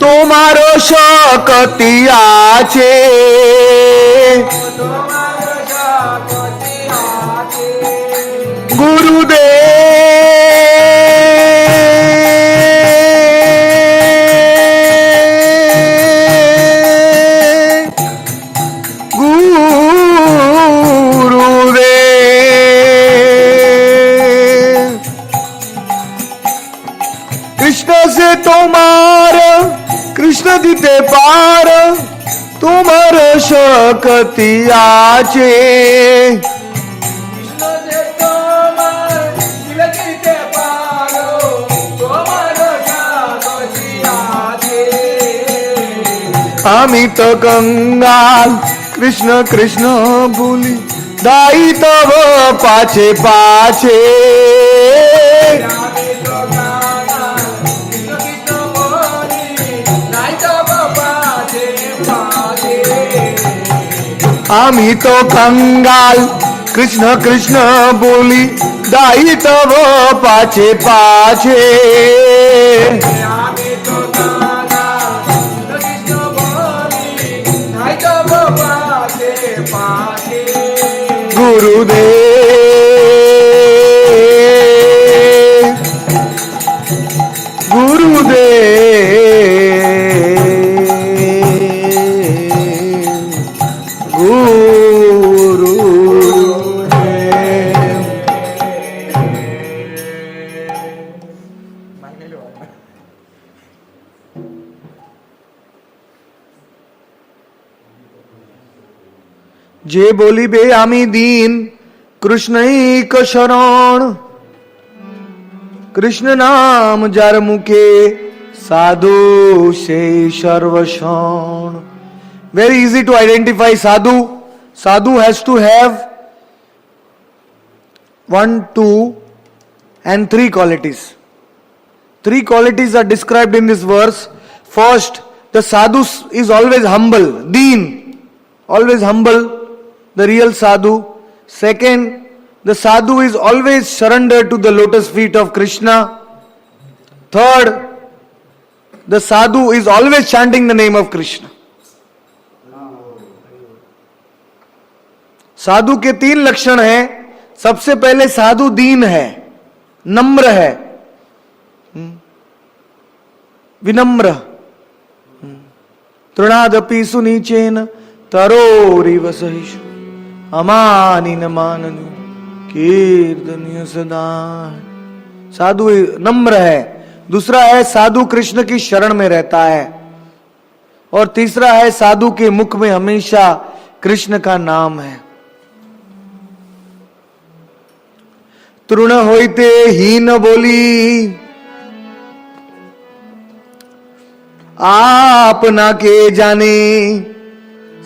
তোমারো শক্তি আছে, कृष्ण से तुम्हार कृष्ण दीते पार, तुम्हार शक्ति आचे, आमी तो कंगाल कृष्ण कृष्ण बोली दाई तब पाछे पाछे, आमी तो कंगाल कृष्ण कृष्ण बोली दाई तब पाछे पाछे, गुरुदेव गुरुदेव जे बोली बे आमी दीन कृष्ण एक शरण, कृष्ण नाम जार मुखे साधु से सर्वक्षण। Very easy to identify sadhu. Sadhu has to have 1, 2 and 3 qualities. 3 qualities are described in this verse. First, the sadhu is always humble, deen, always humble, the real sadhu. Second, the sadhu is always surrendered to the lotus feet of Krishna. Third, the sadhu is always chanting the name of Krishna. साधु के 3 लक्षण हैं। सबसे पहले साधु दीन है, नम्र है, विनम्र, तृणादपि सुनीचेन तरोरिव सहिष्णु, अमानी न माननी कीर्तनीय सदा। साधु नम्र है। दूसरा है साधु कृष्ण की शरण में रहता है। और तीसरा है साधु के मुख में हमेशा कृष्ण का नाम है। तृण होइते हीन बोली आप ना के जाने,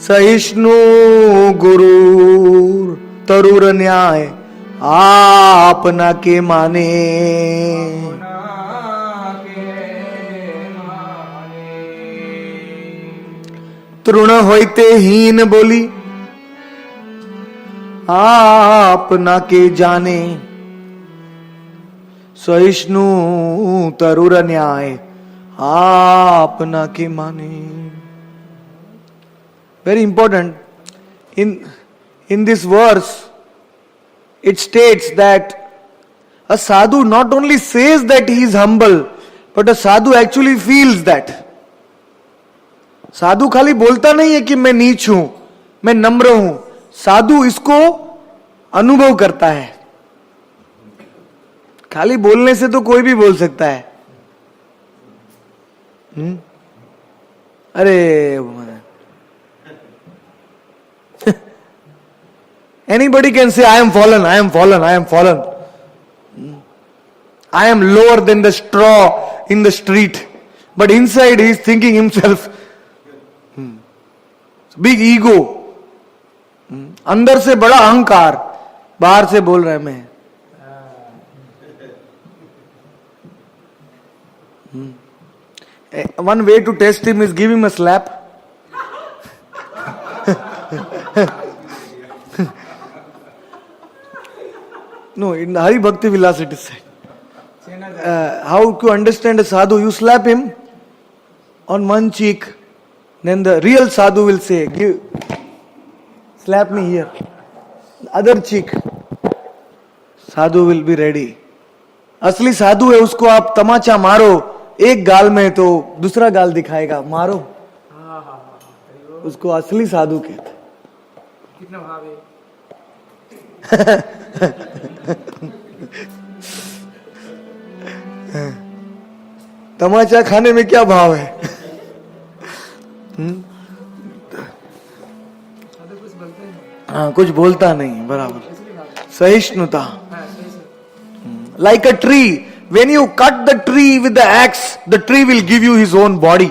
सहिष्णु गुरु तरुर न्याय आप ना के माने। तृण होइते हीन बोली आप ना के जाने, सहिष्णु तरुर न्याय आप ना के माने। Very important. In this verse, it states that a sadhu not only says that he is humble, but a sadhu actually feels that. साधु खाली बोलता नहीं है कि मैं नीच हूं, मैं नम्र हूं। साधु इसको अनुभव करता है। खाली बोलने से तो कोई भी बोल सकता है। अरे anybody can say I am fallen, I am fallen, I am fallen. I am lower than the straw in the street, but inside he is thinking himself. Big ego. अंदर से बड़ा अहंकार, बाहर से बोल रहा है मैं। One way to test him is give him a slap. No, in Hari Bhakti Vilas it is said. How to understand a sadhu? You slap him on one cheek, then the real sadhu will say, slap me here. Other cheek. Sadhu will be ready. असली साधु है, उसको आप तमाचा मारो एक गाल में तो दूसरा गाल दिखाएगा, मारो। उसको असली साधु कहते। कितना भाव है। तमाचा खाने में क्या भाव है? हाँ, कुछ बोलता नहीं, बराबर। सहिष्णुता। Like a tree, when you cut the tree with the axe, the tree will give you his own body.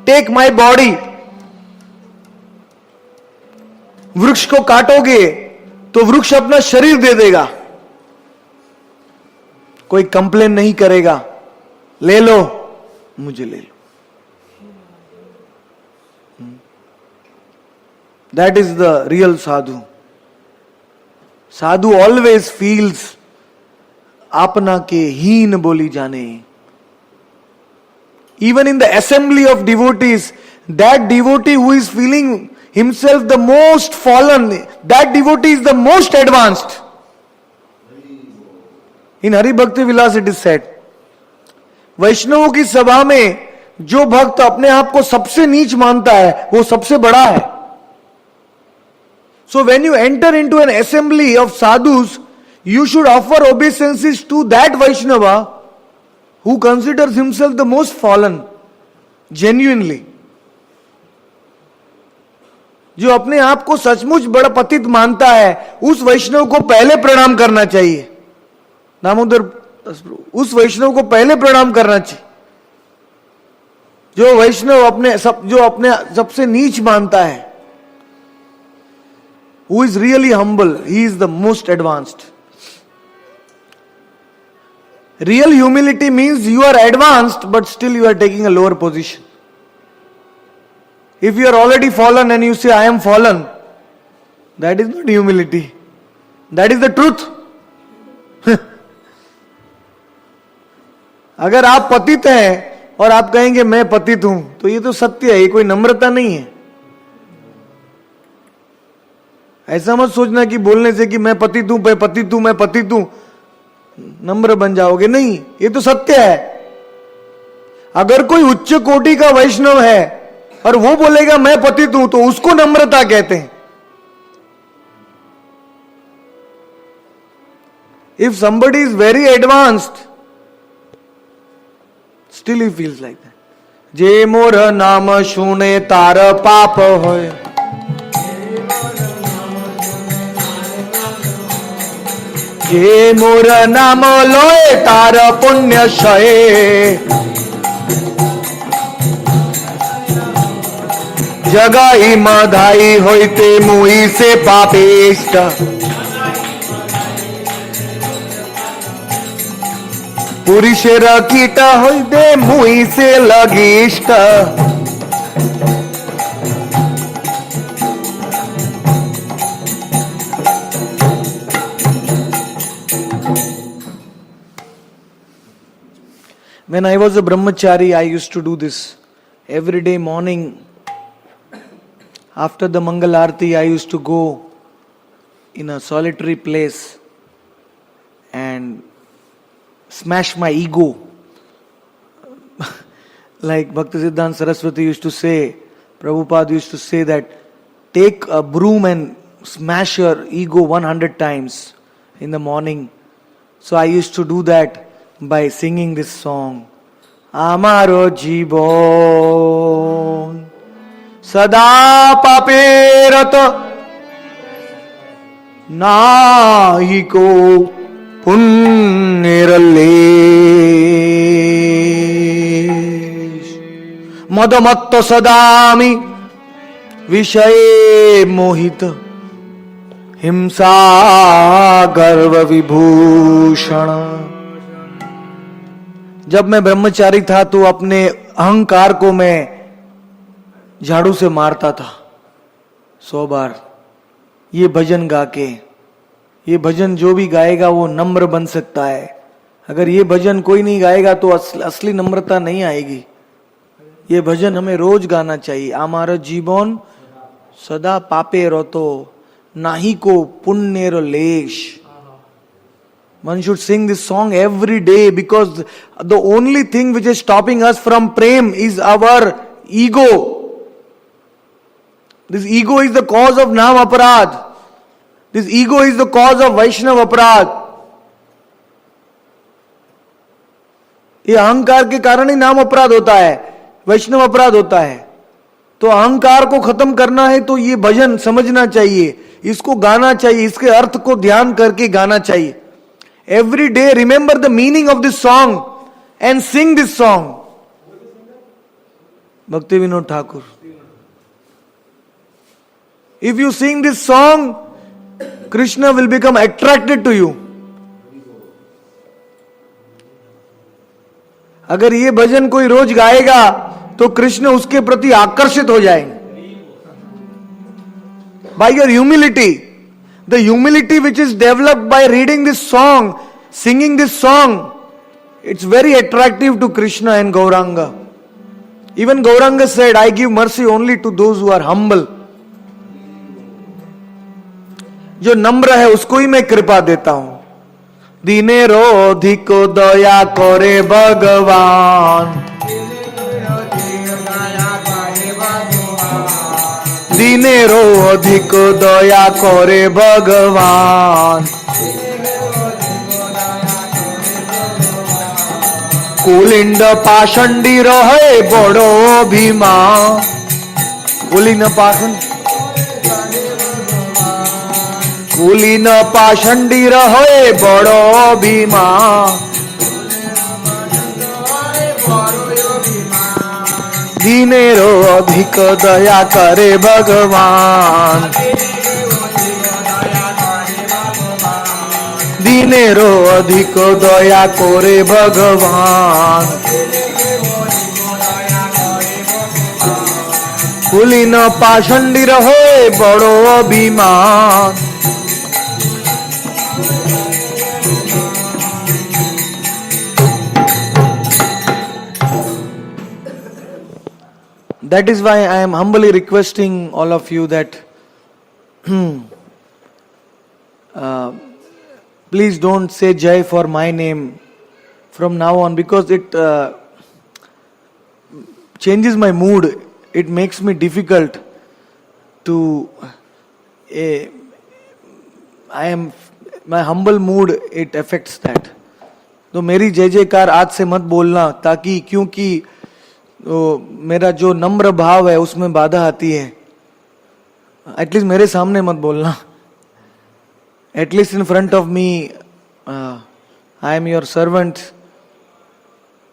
Take my body. वृक्ष को काटोगे तो वृक्ष अपना शरीर दे देगा, कोई कंप्लेन नहीं करेगा। ले लो, मुझे ले लो। That is the real sadhu. Sadhu always feels आपना के हीन बोली जाने. Even in the assembly of devotees, that devotee who is feeling himself the most fallen, that devotee is the most advanced. In Hari Bhakti Vilas it is said, वैष्णवों की सभा में जो भक्त अपने आप को सबसे नीच मानता है वो सबसे बड़ा है. So when you enter into an assembly of sadhus, you should offer obeisances to that Vaishnava who considers himself the most fallen, genuinely. जो अपने आप को सचमुच बड़ा पतित मानता है, उस वैष्णव को पहले प्रणाम करना चाहिए. दामोदर, उस वैष्णव को पहले प्रणाम करना चाहिए. जो वैष्णव जो अपने सबसे नीच मानता है, who is really humble, he is the most advanced. Real humility means you are advanced but still you are taking a lower position. If you are already fallen and you say I am fallen, that is not humility. That is the truth. अगर आप पतित हैं और आप कहेंगे मैं पतित हूं, तो ये तो सत्य है, ये कोई नम्रता नहीं है. ऐसा मत सोचना कि बोलने से कि मैं पतित हूं, मैं पतित हूं, मैं पतित हूं, नम्र बन जाओगे. नहीं, ये तो सत्य है. अगर कोई उच्च कोटि का वैष्णव है और वो बोलेगा मैं पतित हूं, तो उसको नम्रता कहते हैं. If somebody is very advanced, still he feels like that. जे मोर नाम सुने तार पाप होय, जे मोर नाम लोए तार पुण्य क्षये, जगाई मधाई होइते मुई से पापिष्ट, पुरुषेर कीट होइते मुई से लगिष्ट, When I was a brahmachari, I used to do this every day morning. After the Mangal Aarti, I used to go in a solitary place and smash my ego. Like Bhaktisiddhanta Saraswati used to say, Prabhupada used to say that take a broom and smash your ego 100 times in the morning. So I used to do that by singing this song. Amaro Jibon Sada Pape Rato Nahi ko Punniralesh Madamatta Sadami Vishaye Mohita Himsa Garva Vibhushana. जब मैं ब्रह्मचारी था तो अपने अहंकार को मैं झाड़ू से मारता था 100 बार. ये भजन गा के, ये भजन जो भी गाएगा वो नम्र बन सकता है. अगर ये भजन कोई नहीं गाएगा तो असली नम्रता नहीं आएगी. ये भजन हमें रोज गाना चाहिए. आमार जीवन सदा पापे रोतो नाही को पुण्येर लेश. One should sing this song every day because the only thing which is stopping us from prem is our ego. This ego is the cause of Nam Aparad. This ego is the cause of Vaishnav Aparad. ये अहंकार के कारण ही नाम अपराध होता है, वैष्णव अपराध होता है. तो अहंकार को खत्म करना है तो ये भजन समझना चाहिए, इसको गाना चाहिए, इसके अर्थ को ध्यान करके गाना चाहिए. Every day remember the meaning of this song and sing this song. Bhakti Vinod Thakur. If you sing this song, Krishna will become attracted to you. अगर ये भजन कोई रोज गाएगा तो कृष्ण उसके प्रति आकर्षित हो जाएंगे. By your humility. The humility which is developed by reading this song, singing this song, it's very attractive to Krishna and Gauranga. Even Gauranga said, I give mercy only to those who are humble. जो नम्र है उसको ही मैं कृपा देता हूं. दीने रोधी को दया करे भगवान, दीने रोधी को दया करे भगवान. कुलिंड पाषंडी रहे बड़ो अभिमान. कुलीन पाषंड, कुलीन पाषंडी रहे बड़ो अभिमान. दीनेरो अधिक दया करे भगवान, दीनेरो अधिक दया करे भगवान. कुलीन पाषंडी रहे बड़ो अभिमान. That is why I am humbly requesting all of you that please don't say Jai for my name from now on, because it changes my mood. It makes me difficult to I am my humble mood, it affects that. तो मेरी जय जयकार आज से मत बोलना, ताकि क्योंकि मेरा जो नम्र भाव है उसमें बाधा आती है. एटलीस्ट मेरे सामने मत बोलना. At least in front of me, I am your servant.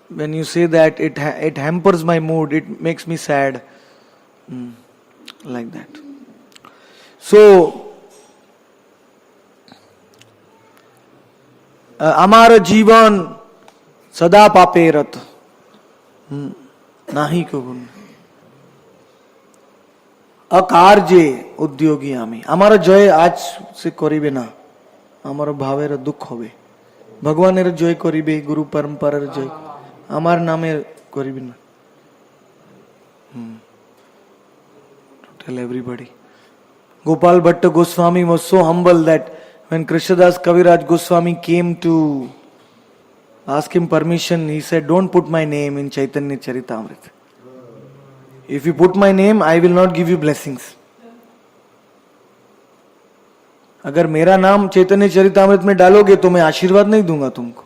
When you say that, it hampers my mood, it makes me sad. Like that. So, अमार जीवन सदा पापेरत नाही कबून अकार्ये उद्योगी आमी. আমার জয় আজ সে করিবে না, আমার ভাবের দুঃখ হবে. ভগবানের জয় করিবে, গুরু পরম্পরার জয়, আমার নামে করিবে না. Tell everybody. Gopal Bhatta Goswami was so humble that when Krishnadas Kaviraj Goswami came to ask him permission, he said, "Don't put my name in Chaitanya Charitamrita. If you put my name, I will not give you blessings." अगर मेरा नाम चैतन्य चरितामृत में डालोगे तो मैं आशीर्वाद नहीं दूंगा तुमको.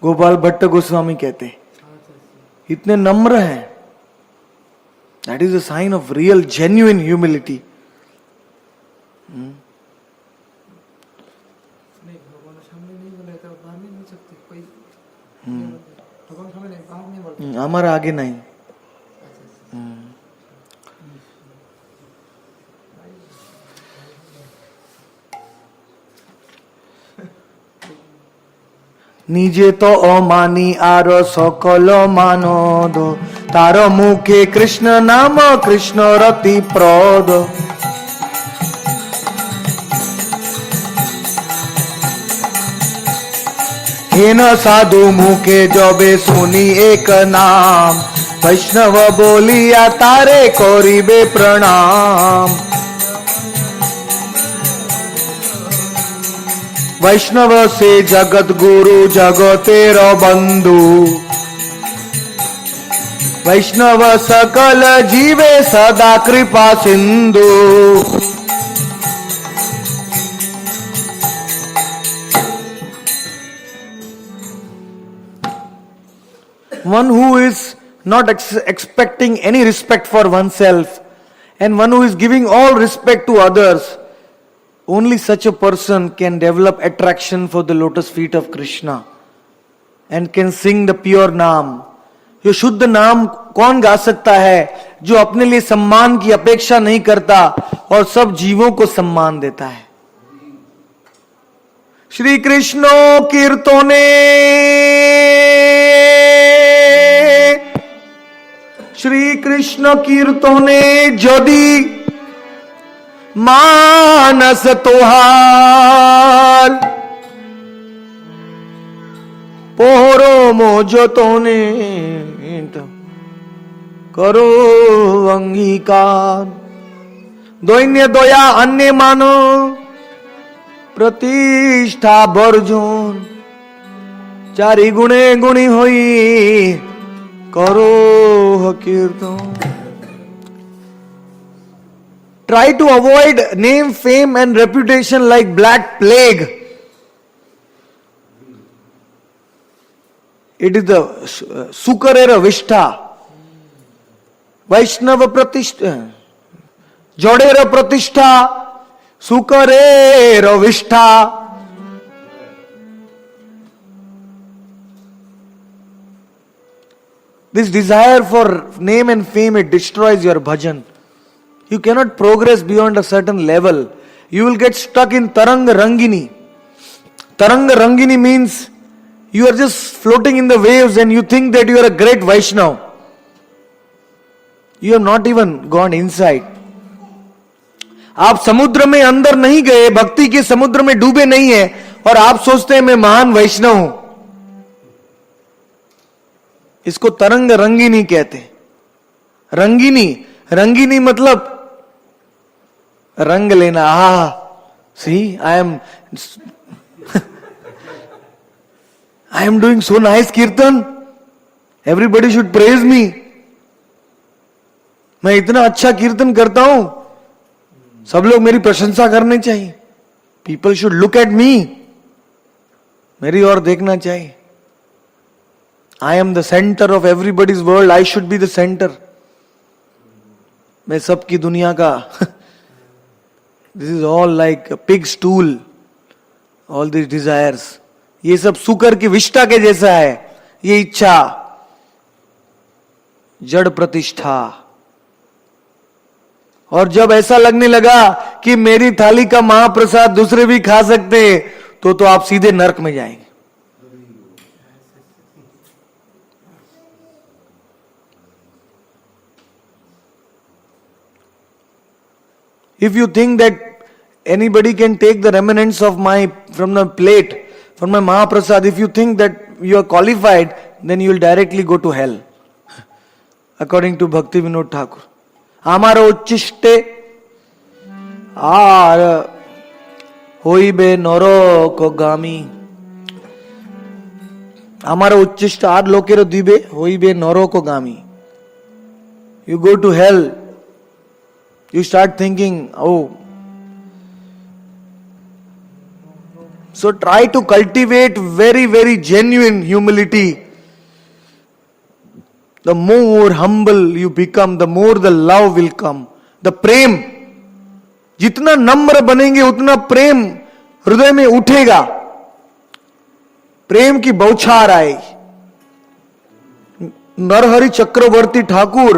गोपाल भट्ट गोस्वामी कहते, इतने नम्र हैं. That is a sign of real, genuine humility. नहीं, भगवान सामने नहीं बोले तो बाहर नहीं बोल सकते कोई. भगवान सामने नहीं, बाहर नहीं बोलते. हमारा आगे नहीं. নিজে তো অমানি আর সকল মানদ, তার মুখে কৃষ্ণ নাম কৃষ্ণ রতি প্রদ. হেন সাধু মুখে যবে শুনি এক নাম, বৈষ্ণব বলিয়া তারে করিবে প্রণাম. वैष्णव से जगत गुरु जगतेर बंधु, वैष्णव सकल जीवे सदा कृपा Sindhu. One who is not expecting any respect for oneself, and one who is giving all respect to others, only such a person can develop attraction for the lotus feet of Krishna and can sing the pure नाम. जो शुद्ध नाम कौन गा सकता है, जो अपने लिए सम्मान की अपेक्षा नहीं करता और सब जीवों को सम्मान देता है. श्री कृष्ण कीर्तने श्री कृष्ण कीर्तने यदि मानस तोहार पोहरो मोजतोने करो अंगीकार. दैन्य दया अन्य मानो प्रतिष्ठा बर्जन, चारि गुणे गुणी होई करो कीर्तन. Try to avoid name, fame and reputation like black plague. It is the sukarera vishtha. Vaishnava pratishtha. Jodera pratishtha. Sukarera vishtha. This desire for name and fame, it destroys your bhajan. You cannot progress beyond a certain level. You will get stuck in Taranga Rangini. Taranga Rangini means you are just floating in the waves and you think that you are a great Vaishnav. You have not even gone inside. आप समुद्र में अंदर नहीं गए, भक्ति के समुद्र में डूबे नहीं है, और आप सोचते हैं मैं महान वैष्णव हूं. इसको तरंग रंगिनी कहते. रंगिनी, रंगिनी मतलब रंग लेना. See I am doing so nice kirtan, everybody should praise me. मैं इतना अच्छा कीर्तन करता हूं, सब लोग मेरी प्रशंसा करने चाहिए. People should look at me. मेरी ओर देखना चाहिए। I am the centre of everybody's world, I should be the centre. मैं सबकी दुनिया का this is all like pig stool, all this desires, ये सब सुकर की विष्ठा के जैसा है। ये इच्छा, जड़ प्रतिष्ठा। और जब ऐसा लगने लगा कि मेरी थाली का महाप्रसाद दूसरे भी खा सकते हैं, तो आप सीधे नरक में जाएंगे। If you think that anybody can take the remnants of from the plate, from my Mahaprasad, if you think that you are qualified, then you will directly go to hell. According to Bhakti Vinod Thakur. Amaro uccishte ar hoibe noroko gami. Amaro uccishte ar lokero dibe hoibe noroko gami. You go to hell. You start thinking, oh. So try to cultivate very, very genuine humility. The more humble you become, the more the love will come. The प्रेम, जितना नम्र बनेंगे उतना प्रेम हृदय में उठेगा, प्रेम की बौछार आएगी। नरहरि चक्रवर्ती Thakur,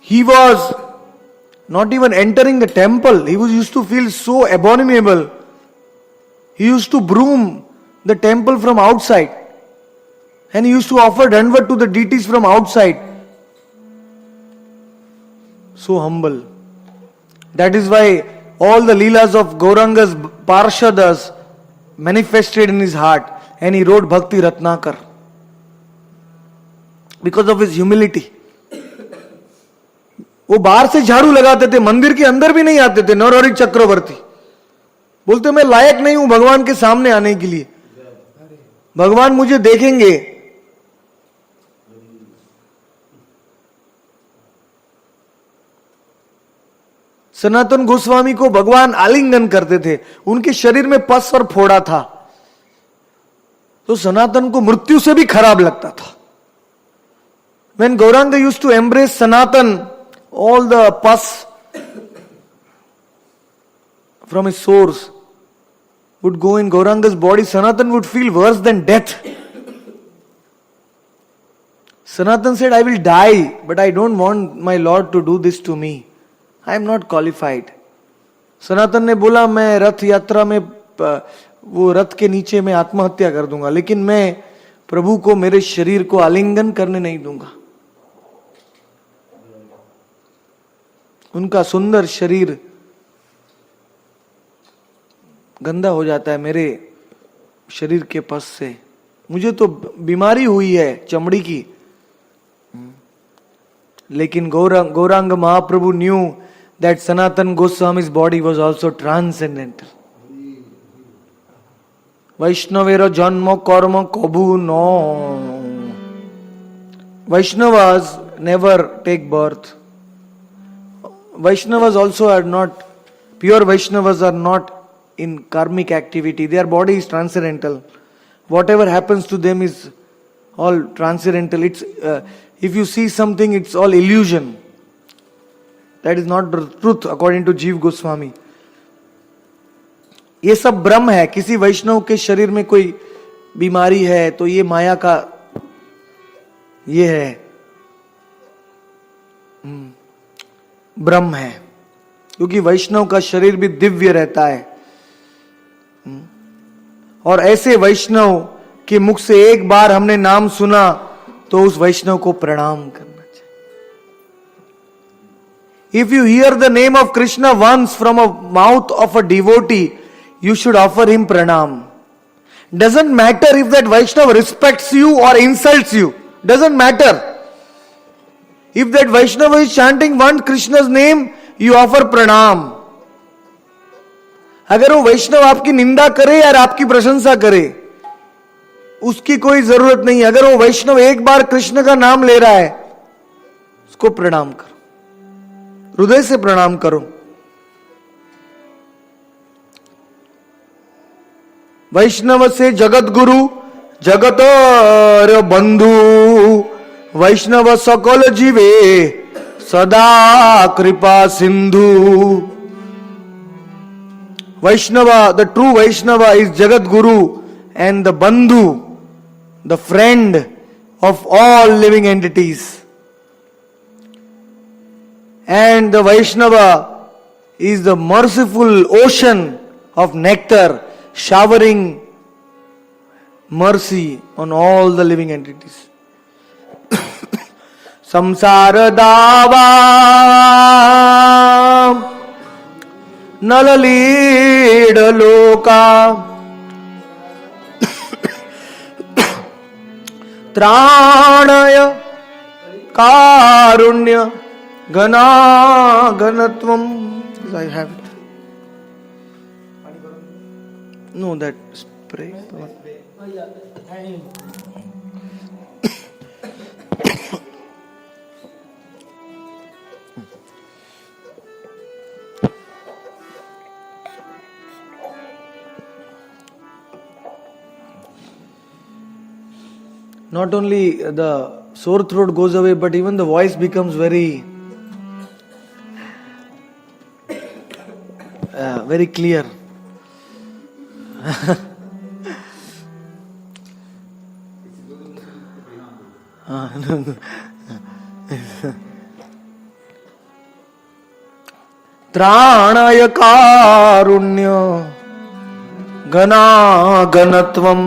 he was not even entering the temple. He used to feel so abominable. He used to broom the temple from outside. And he used to offer dandavat to the deities from outside. So humble. That is why all the leelas of Gauranga's Parshadas manifested in his heart. And he wrote Bhakti Ratnakar. Because of his humility. वो बाहर से झाड़ू लगाते थे, मंदिर के अंदर भी नहीं आते थे। नरहरि चक्रवर्ती बोलते मैं लायक नहीं हूं भगवान के सामने आने के लिए, भगवान मुझे देखेंगे। सनातन गोस्वामी को भगवान आलिंगन करते थे, उनके शरीर में पस और फोड़ा था, तो सनातन को मृत्यु से भी खराब लगता था। When Gauranga used to embrace Sanatan, all the pus from his sores would go in Gauranga's body. Sanatan would feel worse than death. Sanatan said, I will die, but I don't want my Lord to do this to me. I am not qualified. Sanatan ने बोला मैं रथ यात्रा में वो रथ के नीचे मैं आत्महत्या कर दूंगा, लेकिन मैं प्रभु को मेरे शरीर को आलिंगन करने नहीं दूंगा। उनका सुंदर शरीर गंदा हो जाता है मेरे शरीर के पस से। मुझे तो बीमारी हुई है चमड़ी की, लेकिन Gaurang Mahaprabhu knew that Sanatan Goswami's body was also transcendental. वैष्णवेर जन्म कर्म कबू नो, Vaishnavas never take birth. Vaishnavas also are not, pure Vaishnavas are not in karmic activity. Their body is transcendental. Whatever happens to them is all transcendental. It's if you see something, it's all illusion. That is not the truth according to Jeev Goswami. ये सब भ्रम है। किसी वैष्णव के शरीर में कोई बीमारी है तो ये माया का ये है, ब्रह्म है, क्योंकि वैष्णव का शरीर भी दिव्य रहता है। और ऐसे वैष्णव के मुख से एक बार हमने नाम सुना तो उस वैष्णव को प्रणाम करना चाहिए। If you hear the name of Krishna once from a mouth of a devotee, you should offer him pranam. Doesn't matter if that Vaishnava respects you or insults you. Doesn't matter. If that Vaishnava is chanting one Krishna's name, you offer pranam. अगर वो वैष्णव आपकी निंदा करे या आपकी प्रशंसा करे, उसकी कोई जरूरत नहीं। अगर वो वैष्णव एक बार कृष्ण का नाम ले रहा है, उसको प्रणाम करो, हृदय से प्रणाम करो। वैष्णव से जगत गुरु जगत बंधु वैष्णव सकल जीवे सदा कृपा Sindhu. Vaishnava, the true Vaishnava is Jagat Guru and the Bandhu, the friend of all living entities. And the Vaishnava is the merciful ocean of nectar showering mercy on all the living entities. Samsara dava नललीडलोका त्राणय Karunya घनाघनत्वम. I have it. No, that spray. Not only the sore throat goes away, but even the voice becomes very very clear. त्राणाय Karunya घनाघनत्वम.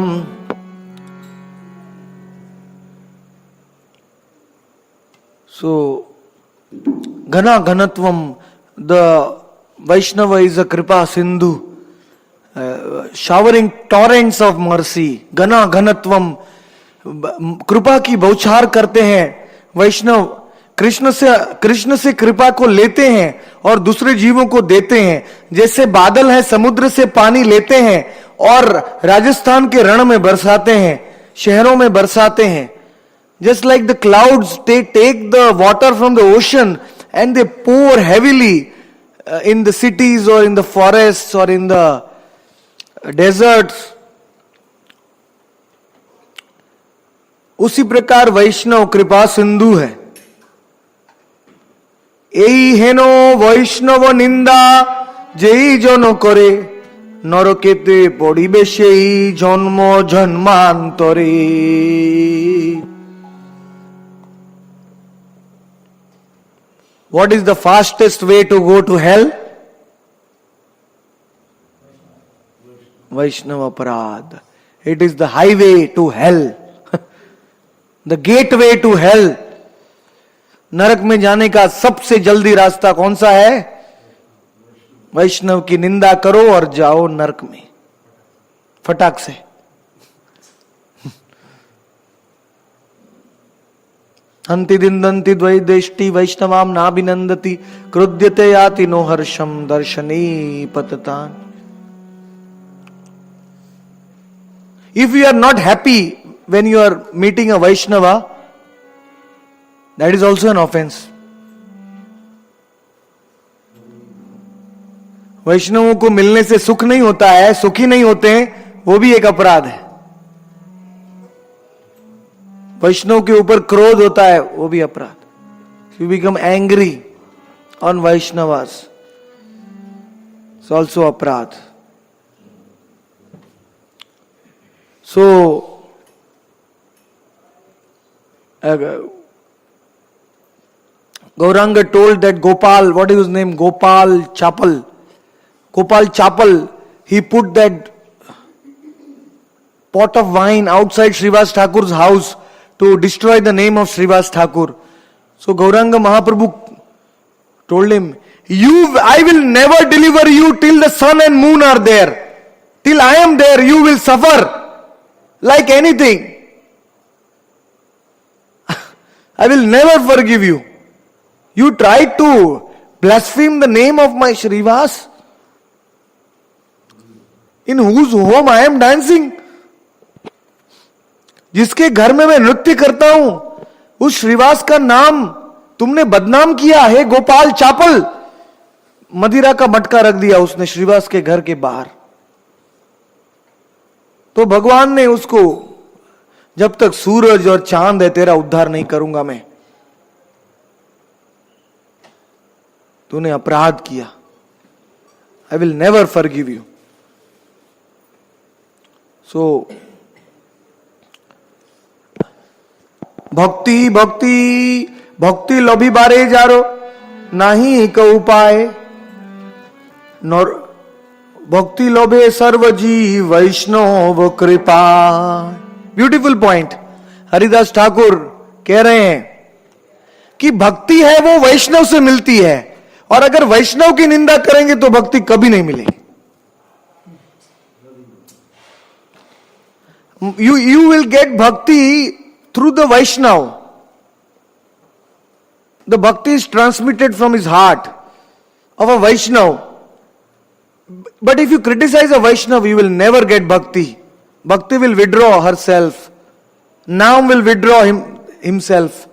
So, Ghana Ghanatvam, the Vaishnava is a Kripa Sindhu, showering torrents of mercy. Ghana Ghanatvam, कृपा की बौछार करते हैं. वैष्णव कृष्ण से कृपा को लेते हैं और दूसरे जीवों को देते हैं. जैसे बादल है समुद्र से पानी लेते हैं और राजस्थान के रण में बरसाते हैं, शहरों में बरसाते हैं. Just like the clouds take the water from the ocean and they pour heavily in the cities or in the forests or in the deserts. उसी प्रकार वैष्णव कृपा सिंधु है. এই হেন বৈষ্ণব নিন্দা যেই জন করে নরকেতে পড়িবে সেই জন্ম জন্মান্তরে. What is the fastest way to go to hell? Vaishnava Parad. It is the highway to hell. The gateway to hell. नरक में जाने का सबसे जल्दी रास्ता कौन सा है? वैष्णव की निंदा करो और जाओ नरक में फटाक से. हंति दिंदंति द्वैदेष्टि वैष्णवाम नाभिनंदति क्रुद्यते याति नो हर्षम दर्शने पततान. If you are not happy when you are meeting a Vaishnava, that is also an offense. वैष्णवों को मिलने से सुख नहीं होता है, सुखी नहीं होते हैं, वो भी एक अपराध है. वैष्णव के ऊपर क्रोध होता है, वो भी अपराध. You become angry on Vaishnavas, it's also अपराध. So Gauranga told that Gopal, what is his name? Gopal Chapal, he put that pot of wine outside Srivas Thakur's house to destroy the name of Srivas Thakur. So Gauranga Mahaprabhu told him, I will never deliver you till the sun and moon are there. Till I am there, you will suffer like anything. I will never forgive you. You tried to blaspheme the name of my Srivas, in whose home I am dancing. जिसके घर में मैं नृत्य करता हूं, उस श्रीवास का नाम तुमने बदनाम किया है. गोपाल चापल, मदिरा का मटका रख दिया उसने श्रीवास के घर के बाहर. तो भगवान ने उसको, जब तक सूरज और चांद है तेरा उद्धार नहीं करूंगा मैं, तूने अपराध किया, I will never forgive you. So bhakti bhakti भक्ति लोभी बारे जारो नाही क उपाय नौर भक्ति लोभे सर्वजी वैष्णव कृपा. Beautiful point. हरिदास ठाकुर कह रहे हैं कि भक्ति है वो वैष्णव से मिलती है, और अगर वैष्णव की निंदा करेंगे तो भक्ति कभी नहीं मिलेगी. You will get bhakti through the Vaishnav. The bhakti is transmitted from his heart of a Vaishnav. But if you criticize a Vaishnav, you will never get bhakti. Bhakti will withdraw herself. Naam will withdraw himself.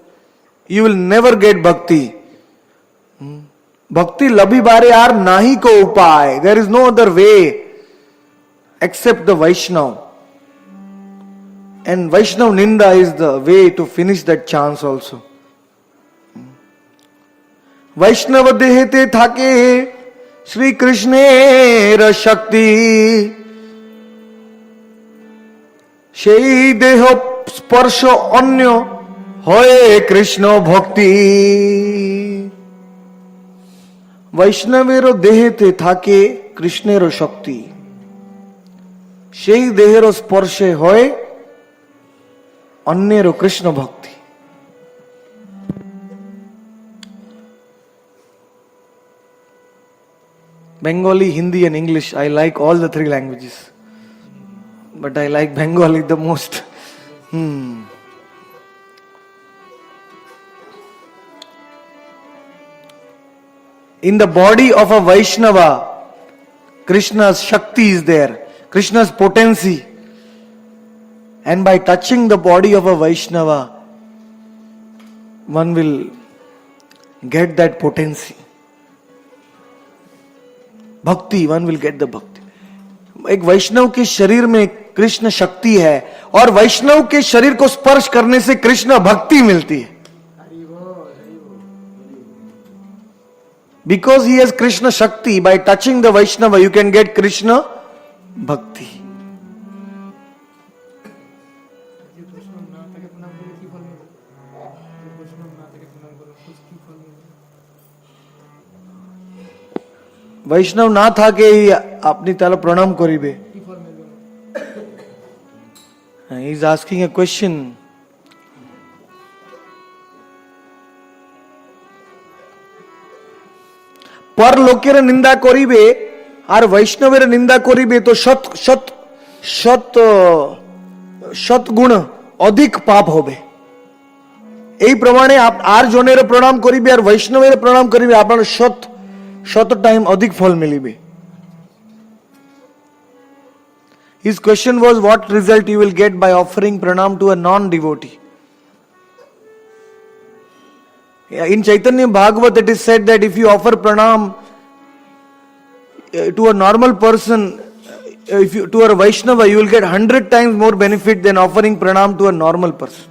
You will never get bhakti. Bhakti labhi bare aar nahi ko upay. There is no other way except the Vaishnav. And Vaishnav Ninda is the way to finish that chance also. Vaishnav dehete thake Shri Krishner Shakti Shei deho sparsho anyo hoye Krishna Bhakti. Vaishnavero dehete thake Krishnero Shakti Shei dehero sparshe hoye अन्यरो Krishna भक्ति. Bengali, Hindi and English, I like all the three languages, but I like Bengali the most. In the body of a Vaishnava, Krishna's Shakti is there, Krishna's potency. And by touching the body of a Vaishnava, one will get that potency. Bhakti, one will get the bhakti. एक वैष्णव के शरीर में कृष्ण शक्ति है, और वैष्णव के शरीर को स्पर्श करने से कृष्ण भक्ति मिलती है. Because he has Krishna Shakti, by touching the Vaishnava, you can get Krishna Bhakti. वैष्णव ना था के अपनी तरह प्रणाम करीबे. He is asking a question. पर लोकेर निंदा करीबे और वैष्णवेर निंदा करीबे तो शत शत शत शत गुण अधिक पाप होबे. এই प्रमाणे आप आर जनेर प्रणाम करीबे और वैष्णवेर प्रणाम करीबे आपन शत टाइम अधिक फल मिलिबे. His question was, what result you will get by offering pranam to a non-devotee? In Chaitanya Bhagavat it is said that if you offer pranam to a normal person, to a Vaishnava, you will get 100 times more benefit than offering pranam to a normal person.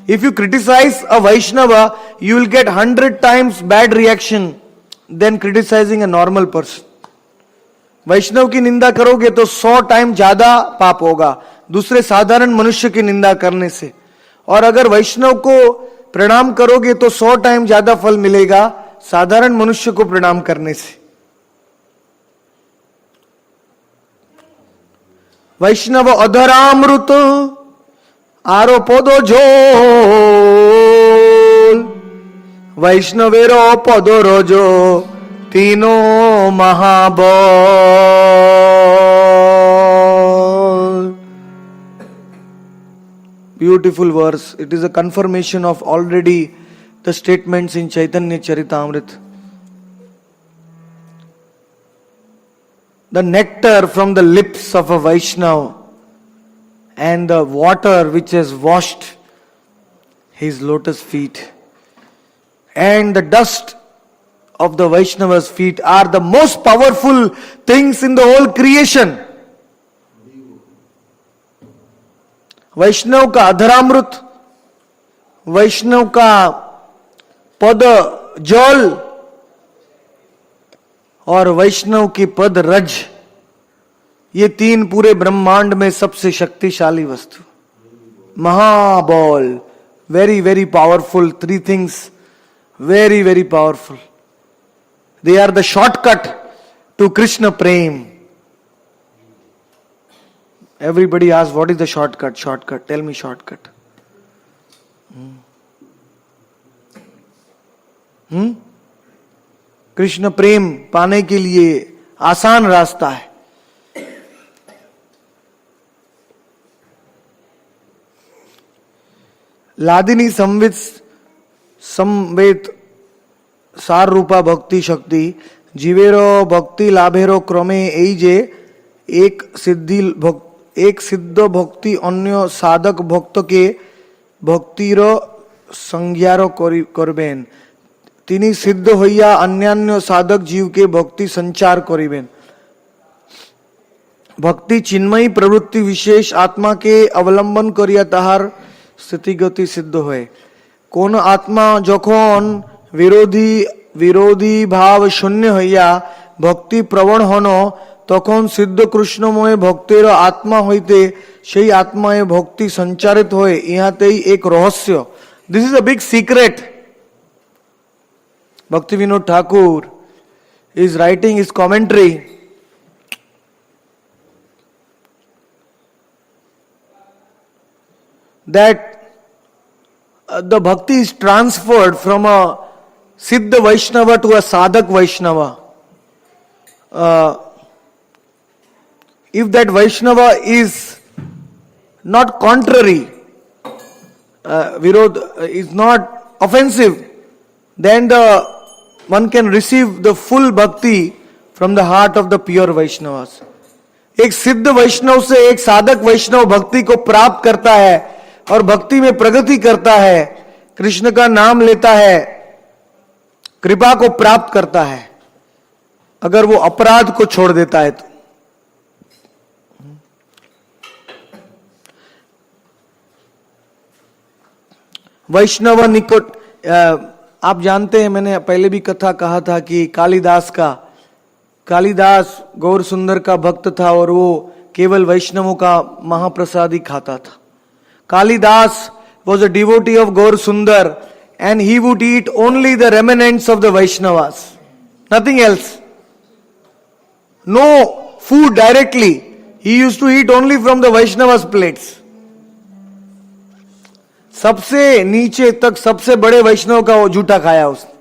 If you criticize a Vaishnava, you will get 100 times bad reaction than criticizing a normal person. वैष्णव की निंदा करोगे तो 100 time ज्यादा पाप होगा दूसरे साधारण मनुष्य की निंदा करने से, और अगर वैष्णव को प्रणाम करोगे तो 100 टाइम ज्यादा फल मिलेगा साधारण मनुष्य को प्रणाम करने से. वैष्णव अधरामृत आरो पदो झोल वैष्णवेरो पदो रोजो तीनों महाबल. Beautiful verse. It is a confirmation of already the statements in Chaitanya Charitamrita. The nectar from the lips of a Vaishnava and the water which has washed his lotus feet and the dust of the Vaishnava's feet are the most powerful things in the whole creation. वैष्णव का अधरामृत, वैष्णव का पद जल और वैष्णव की पद रज, ये तीन पूरे ब्रह्मांड में सबसे शक्तिशाली वस्तु, महाबॉल, very very powerful, three things very very powerful. They are the shortcut to Krishna Prem. Everybody asks, what is the shortcut? Shortcut. Tell me shortcut. Krishna प्रेम पाने के लिए आसान रास्ता है. लादिनी संवेत सार रूपा भक्ति शक्ति जीवेरो भक्ति लाभेरो क्रमे এই যে एक सिद्ध भक्ति अन्य साधक भक्तके भक्तिर संज्ञार करबेन তিনি সিদ্ধ হইয়া অন্যান্য সাধক জীবকে ভক্তি সঞ্চার করিবেন. ভক্তি চিন্ময়ী প্রবৃত্তি বিশেষ আত্মাকে অবলম্বন করিয়া তাহার স্থিতিগতি সিদ্ধ হয়. কোন আত্মা যখন বিরোধী ভাব শূন্য হইয়া ভক্তি প্রবণ হন তখন সিদ্ধ কৃষ্ণময় ভক্তের আত্মা হইতে সেই আত্মায় ভক্তি সঞ্চারিত হয়. ইহাতেই এক রহস্য. This is a big secret. Bhakti Vinod Thakur is writing his commentary that the bhakti is transferred from a Siddha Vaishnava to a Sadhak Vaishnava. If that Vaishnava is not contrary, Virod is not offensive, then one can receive the full bhakti from the heart of the pure Vaishnavas. एक सिद्ध वैष्णव से एक साधक वैष्णव भक्ति को प्राप्त करता है और भक्ति में प्रगति करता है, कृष्ण का नाम लेता है, कृपा को प्राप्त करता है, अगर वो अपराध को छोड़ देता है तो. वैष्णव निकट, आप जानते हैं मैंने पहले भी कथा कहा था कि कालिदास गौर सुंदर का भक्त था और वो केवल वैष्णवों का महाप्रसाद ही खाता था. Kalidas was a devotee of Gaur Sundar and he would eat only the remnants of the Vaishnavas, nothing else. No food directly. He used to eat only from the Vaishnavas plates. सबसे नीचे तक सबसे बड़े वैष्णव का वो जूठा खाया उसने,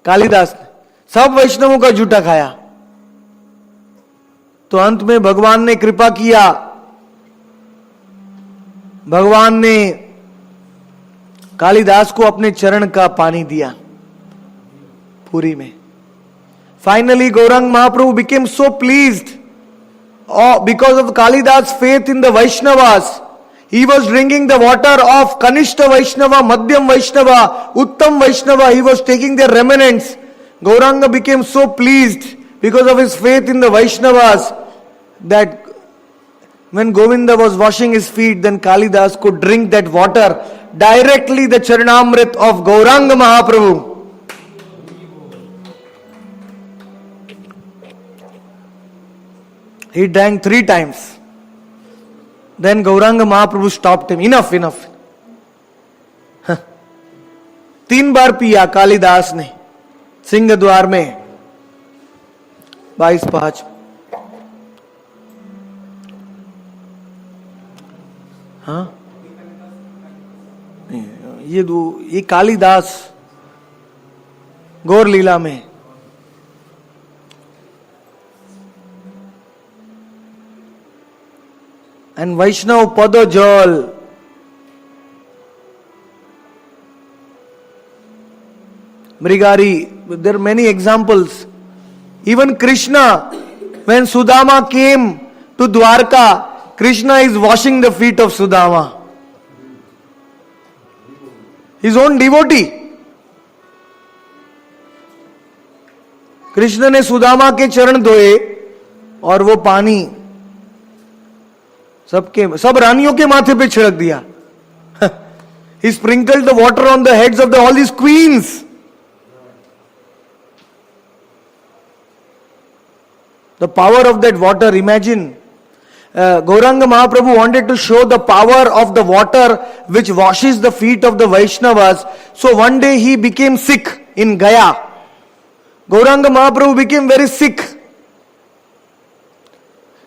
कालिदास ने सब वैष्णवों का जूठा खाया. तो अंत में भगवान ने कृपा किया, भगवान ने कालिदास को अपने चरण का पानी दिया पुरी में. Finally Gaurang Mahaprabhu became so pleased because of Kalidas' faith in the Vaishnavas. He was drinking the water of Kanishta Vaishnava, Madhyam Vaishnava, Uttam Vaishnava. He was taking their remnants. Gauranga became so pleased because of his faith in the Vaishnavas that when Govinda was washing his feet, then Kalidas could drink that water directly, the Charanamrit of Gauranga Mahaprabhu. He drank 3 times. Then Gauranga Mahaprabhu stopped him. Enough. 3 बार पिया कालिदास ने सिंह द्वार में 22/5. हाँ, ये कालिदास गौर लीला में. And Vaishnav Pada Jal. Mrigari, there are many examples. Even Krishna, when Sudama came to Dwarka, Krishna is washing the feet of Sudama. His own devotee. Krishna ने सुदामा के चरण धोए और वो पानी सब रानियों के माथे पे छिड़क दिया. He sprinkled the water on the heads of all these queens. The power of that water, imagine. Gauranga Mahaprabhu wanted to show the power of the water which washes the feet of the Vaishnavas. So one day he became sick in Gaya. Gauranga Mahaprabhu became very sick.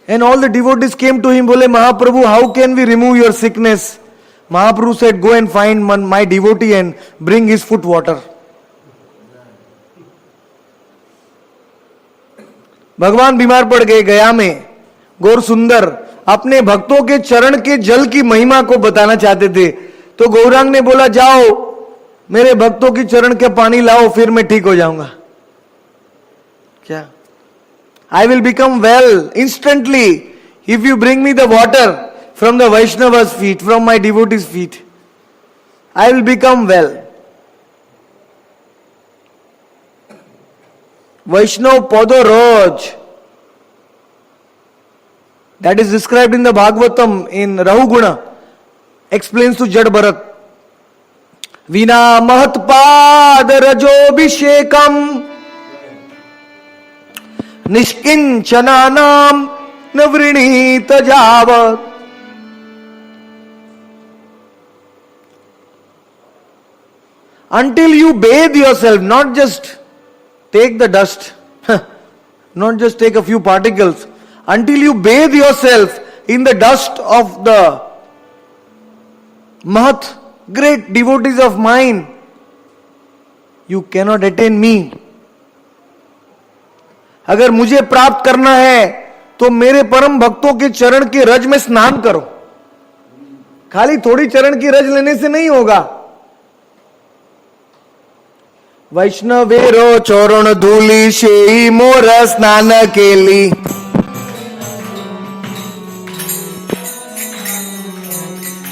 And all the devotees came to him, Bole, Mahaprabhu, how can we remove your sickness? Mahaprabhu said, go and find my devotee and bring his foot water. भगवान बीमार पड़ गए गया में. गौर सुंदर अपने भक्तों के चरण के जल की महिमा को बताना चाहते थे. तो गौरांग ने बोला, जाओ मेरे भक्तों की चरण के पानी लाओ, फिर मैं ठीक हो जाऊंगा. क्या? I will become well instantly if you bring me the water from the Vaishnava's feet, from my devotees' feet. I will become well. Vaishnav Podo Roj. That is described in the Bhagavatam in Rahuguna. Explains to Jad Bharat. Vina Mahatpad Rajobhishekam Nishkinchananam Navrinita Javat. Until you bathe yourself, not just take the dust, not just take a few particles, until you bathe yourself in the dust of the Mahat, great devotees of mine, you cannot attain me. अगर मुझे प्राप्त करना है तो मेरे परम भक्तों के चरण के रज में स्नान करो. खाली थोड़ी चरण की रज लेने से नहीं होगा. वैष्णवेरो चरण धूली से मोर स्नान केली.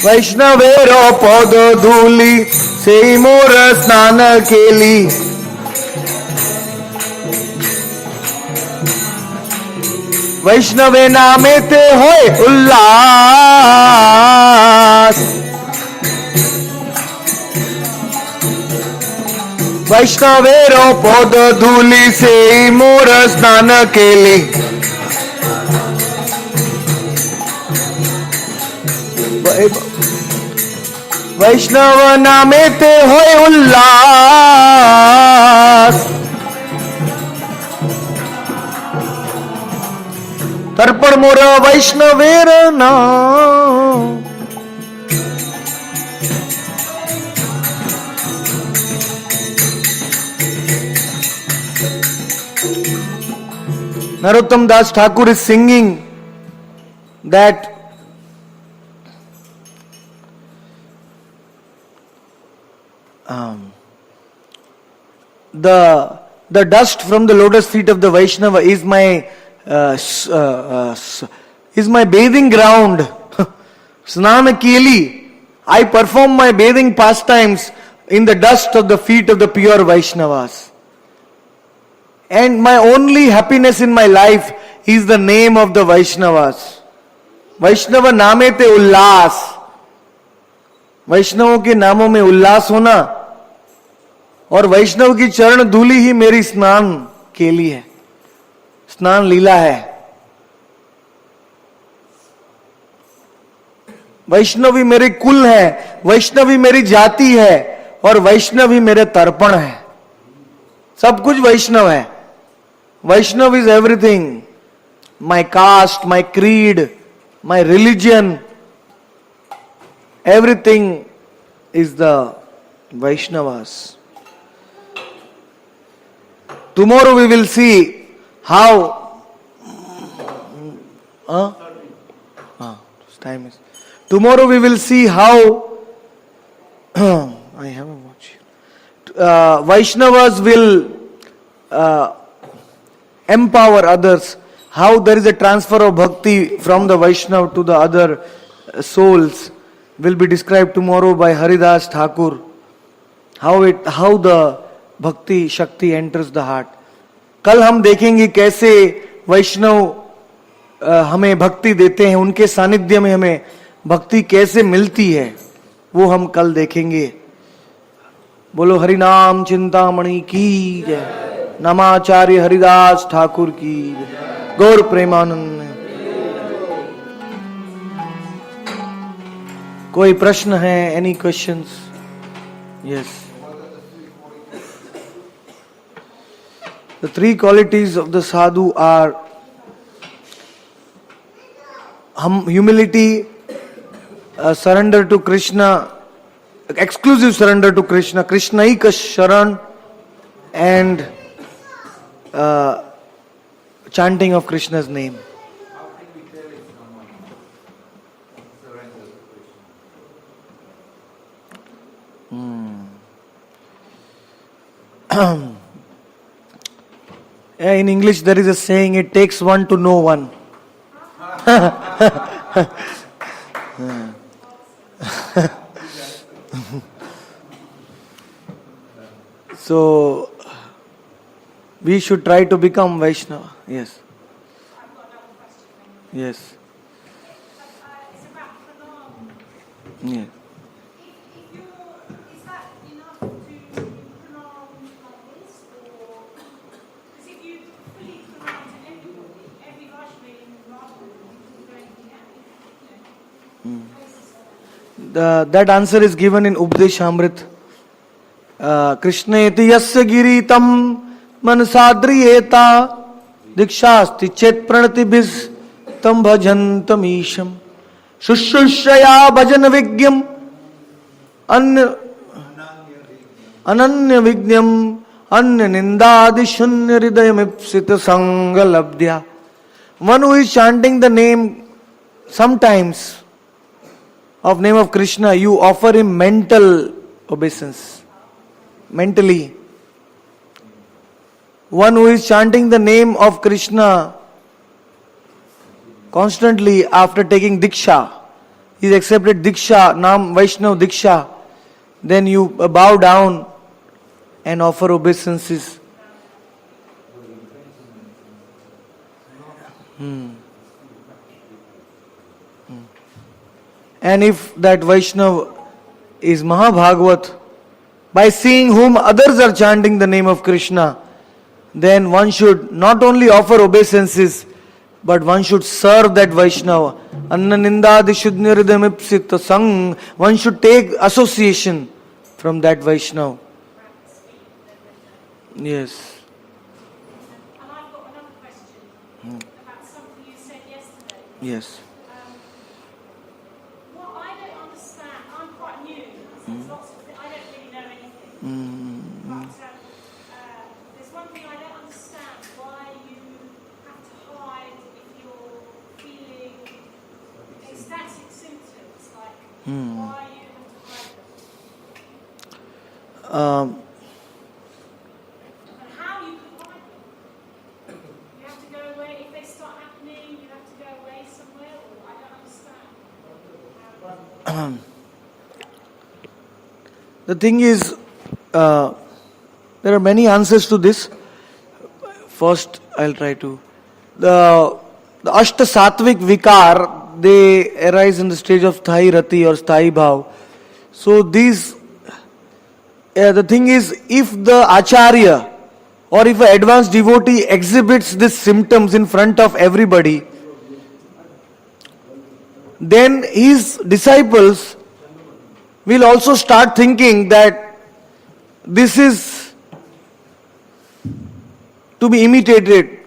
वैष्णवेरो पद धूली से मोर स्नान केली. वैष्णवे नामे ते होय उल्लास. वैष्णवेरो पद धूली से मोर स्नान केली. वैष्णव नामे ते होय उल्लास. तर्पण मोर वैष्णवेर नाम. Narottam Das Thakur is singing that the dust from the lotus feet of the Vaishnava is my bathing ground. Snana Keli. I perform my bathing pastimes in the dust of the feet of the pure Vaishnavas. And my only happiness in my life is the name of the Vaishnavas. Vaishnava नामे ते उल्लास. वैष्णवों के नामों में उल्लास होना और वैष्णव की चरण धूली ही मेरी स्नान केली है, स्नान लीला है. वैष्णवी मेरे कुल है, वैष्णवी मेरी जाति है और वैष्णवी मेरे तर्पण है. सब कुछ वैष्णव है. Vaishnav is everything. My caste, my creed, my religion, everything is the Vaishnavas. Tomorrow we will see how time is. Tomorrow we will see how I have a watch. Vaishnavas will empower others. How there is a transfer of bhakti from the Vaishnava to the other souls will be described tomorrow by Haridas Thakur. How the bhakti shakti enters the heart. कल हम देखेंगे कैसे वैष्णव हमें भक्ति देते हैं, उनके सानिध्य में हमें भक्ति कैसे मिलती है, वो हम कल देखेंगे। बोलो हरिनाम चिंतामणि की जय, नमाचार्य हरिदास ठाकुर की जय, गौर प्रेमानंद। कोई प्रश्न है? Any questions? Yes. The three qualities of the sadhu are humility, surrender to Krishna, exclusive surrender to Krishna, Krishnaika Sharan, and chanting of Krishna's name. In English there is a saying, it takes one to know one. So we should try to become Vaishnava. Yes. Yes. Yes. That answer is given in Updeshamrit. Krishneti yasya giritam manasadriyeta dikshasti chet pranatibhis tam bhajantam isham shushushaya bhajan vigyam ananya vigyam anya nindadi shunya hridayam ipsita sangalabdya. One who is chanting the name sometimes of name of Krishna, you offer him mental obeisance. Mentally. One who is chanting the name of Krishna constantly after taking Diksha, he is accepted Diksha, Nam Vaishnav Diksha, then you bow down and offer obeisances. And if that Vaishnav is Mahabhagavat, by seeing whom others are chanting the name of Krishna, then one should not only offer obeisances, but one should serve that Vaishnava. Anna nindadi shudniridam ipsita sang. One should take association from that Vaishnava. Yes. And I've got another question about something you said yesterday. Yes. What I don't understand, I'm quite new, so there's lots of I don't really know anything. But there's one thing I don't understand, why you have to hide if you're feeling ecstatic symptoms, like why you have to hide them. And how you can hide them. You have to go away, if they start happening, you have to go away somewhere, or I don't understand. The thing is, there are many answers to this. First, I'll try to. The Ashta Satvik Vikar, they arise in the stage of Sthayi Rati or Sthayi Bhav. So these, the thing is, if the Acharya or if an advanced devotee exhibits these symptoms in front of everybody, then his disciples will also start thinking that this is to be imitated.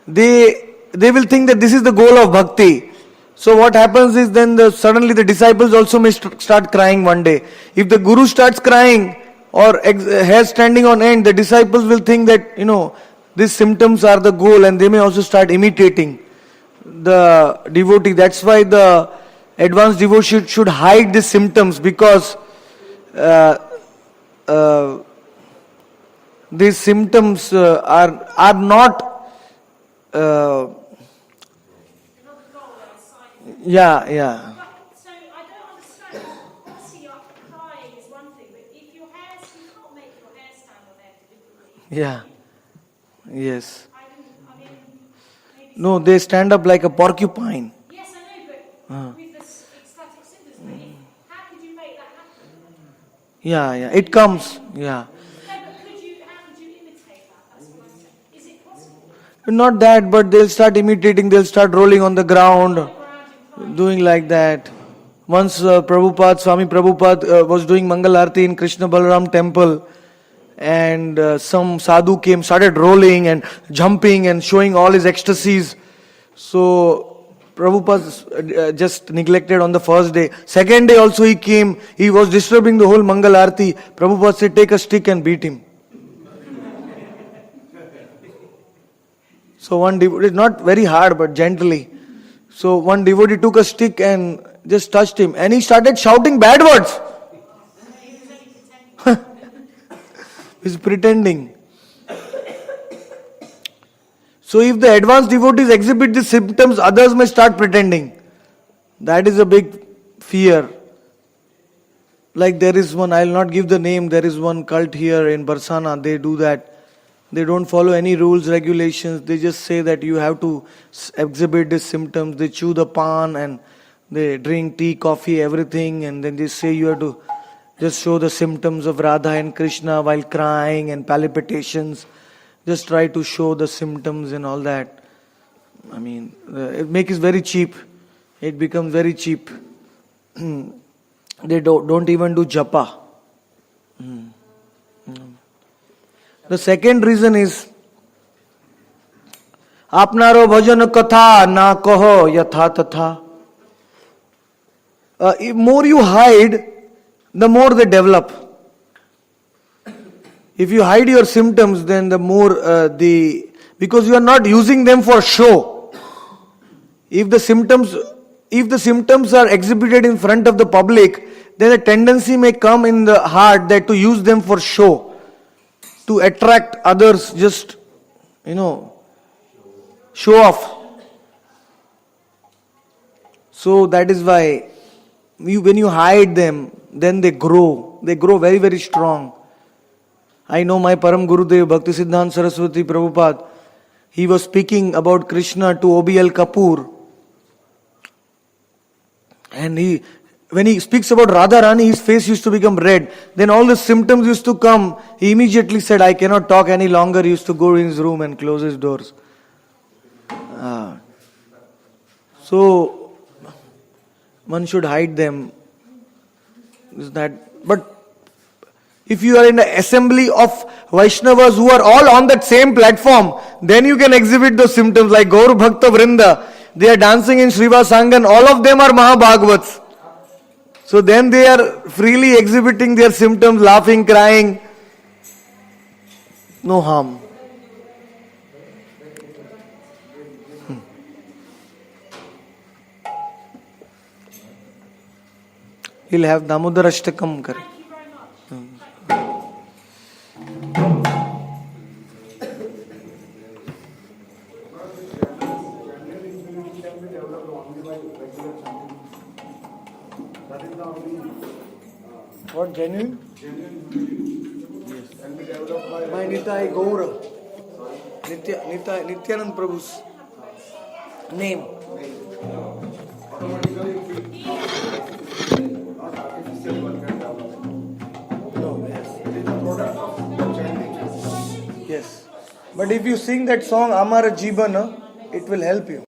They will think that this is the goal of bhakti. So what happens is then suddenly the disciples also may start crying one day. If the guru starts crying or hair standing on end, the disciples will think that, these symptoms are the goal, and they may also start imitating the devotee. That's why the advanced devotee should hide these symptoms, because these symptoms are not yeah. But, so I don't understand. Obviously, crying is one thing, but if your hair, you can't make your hair stand on end deliberately. Yeah. Yes. I mean, maybe No, they stand up like a porcupine. Yes, I know, but with the ecstatic symptoms, how could you make that happen? Yeah, it comes. Yeah. No, but how could you imitate that? That's what I'm saying. Is it possible? Not that, but they'll start imitating, they'll start rolling on the ground, doing like that. Once Swami Prabhupada was doing Mangal Arati in Krishna Balaram temple, and some sadhu came, started rolling and jumping and showing all his ecstasies. So Prabhupada just neglected on the first day. Second day also he came, he was disturbing the whole Mangal Arati. Prabhupada said, take a stick and beat him. So one devotee, not very hard but gently. So one devotee took a stick and just touched him, and he started shouting bad words. He's pretending. So if the advanced devotees exhibit these symptoms, others may start pretending. That is a big fear. Like there is one, I will not give the name, there is one cult here in Barsana, they do that. They don't follow any rules, regulations. They just say that you have to exhibit these symptoms. They chew the pan and they drink tea, coffee, everything. And then they say you have to just show the symptoms of Radha and Krishna while crying and palpitations. Just try to show the symptoms and all that. I mean, it makes it very cheap. It becomes very cheap. They don't even do japa. The second reason is apnaro bhajan katha na kaho yatha tatha. More you hide, the more they develop. If you hide your symptoms, then the more because you are not using them for show. If the symptoms are exhibited in front of the public, then a tendency may come in the heart that to use them for show, to attract others, just, show off. So that is why when you hide them, then they grow. They grow very, very strong. I know my Param Gurudev, Bhaktisiddhanta Saraswati Prabhupada, he was speaking about Krishna to OBL Kapoor. And when he speaks about Radharani, his face used to become red. Then all the symptoms used to come. He immediately said, I cannot talk any longer. He used to go in his room and close his doors. So, one should hide them. But if you are in an assembly of Vaishnavas who are all on that same platform, then you can exhibit those symptoms like Gaur Bhakta Vrinda. They are dancing in Srivasangan. All of them are Mahabhagavats. So then they are freely exhibiting their symptoms, laughing, crying. No harm. He'll have Damodar Ashtakam kare. What, genuine? Yes. My Nitai Gaura. Nityanand Prabhu's name. No, yes. Yes. But if you sing that song Amara Jibana, it will help you.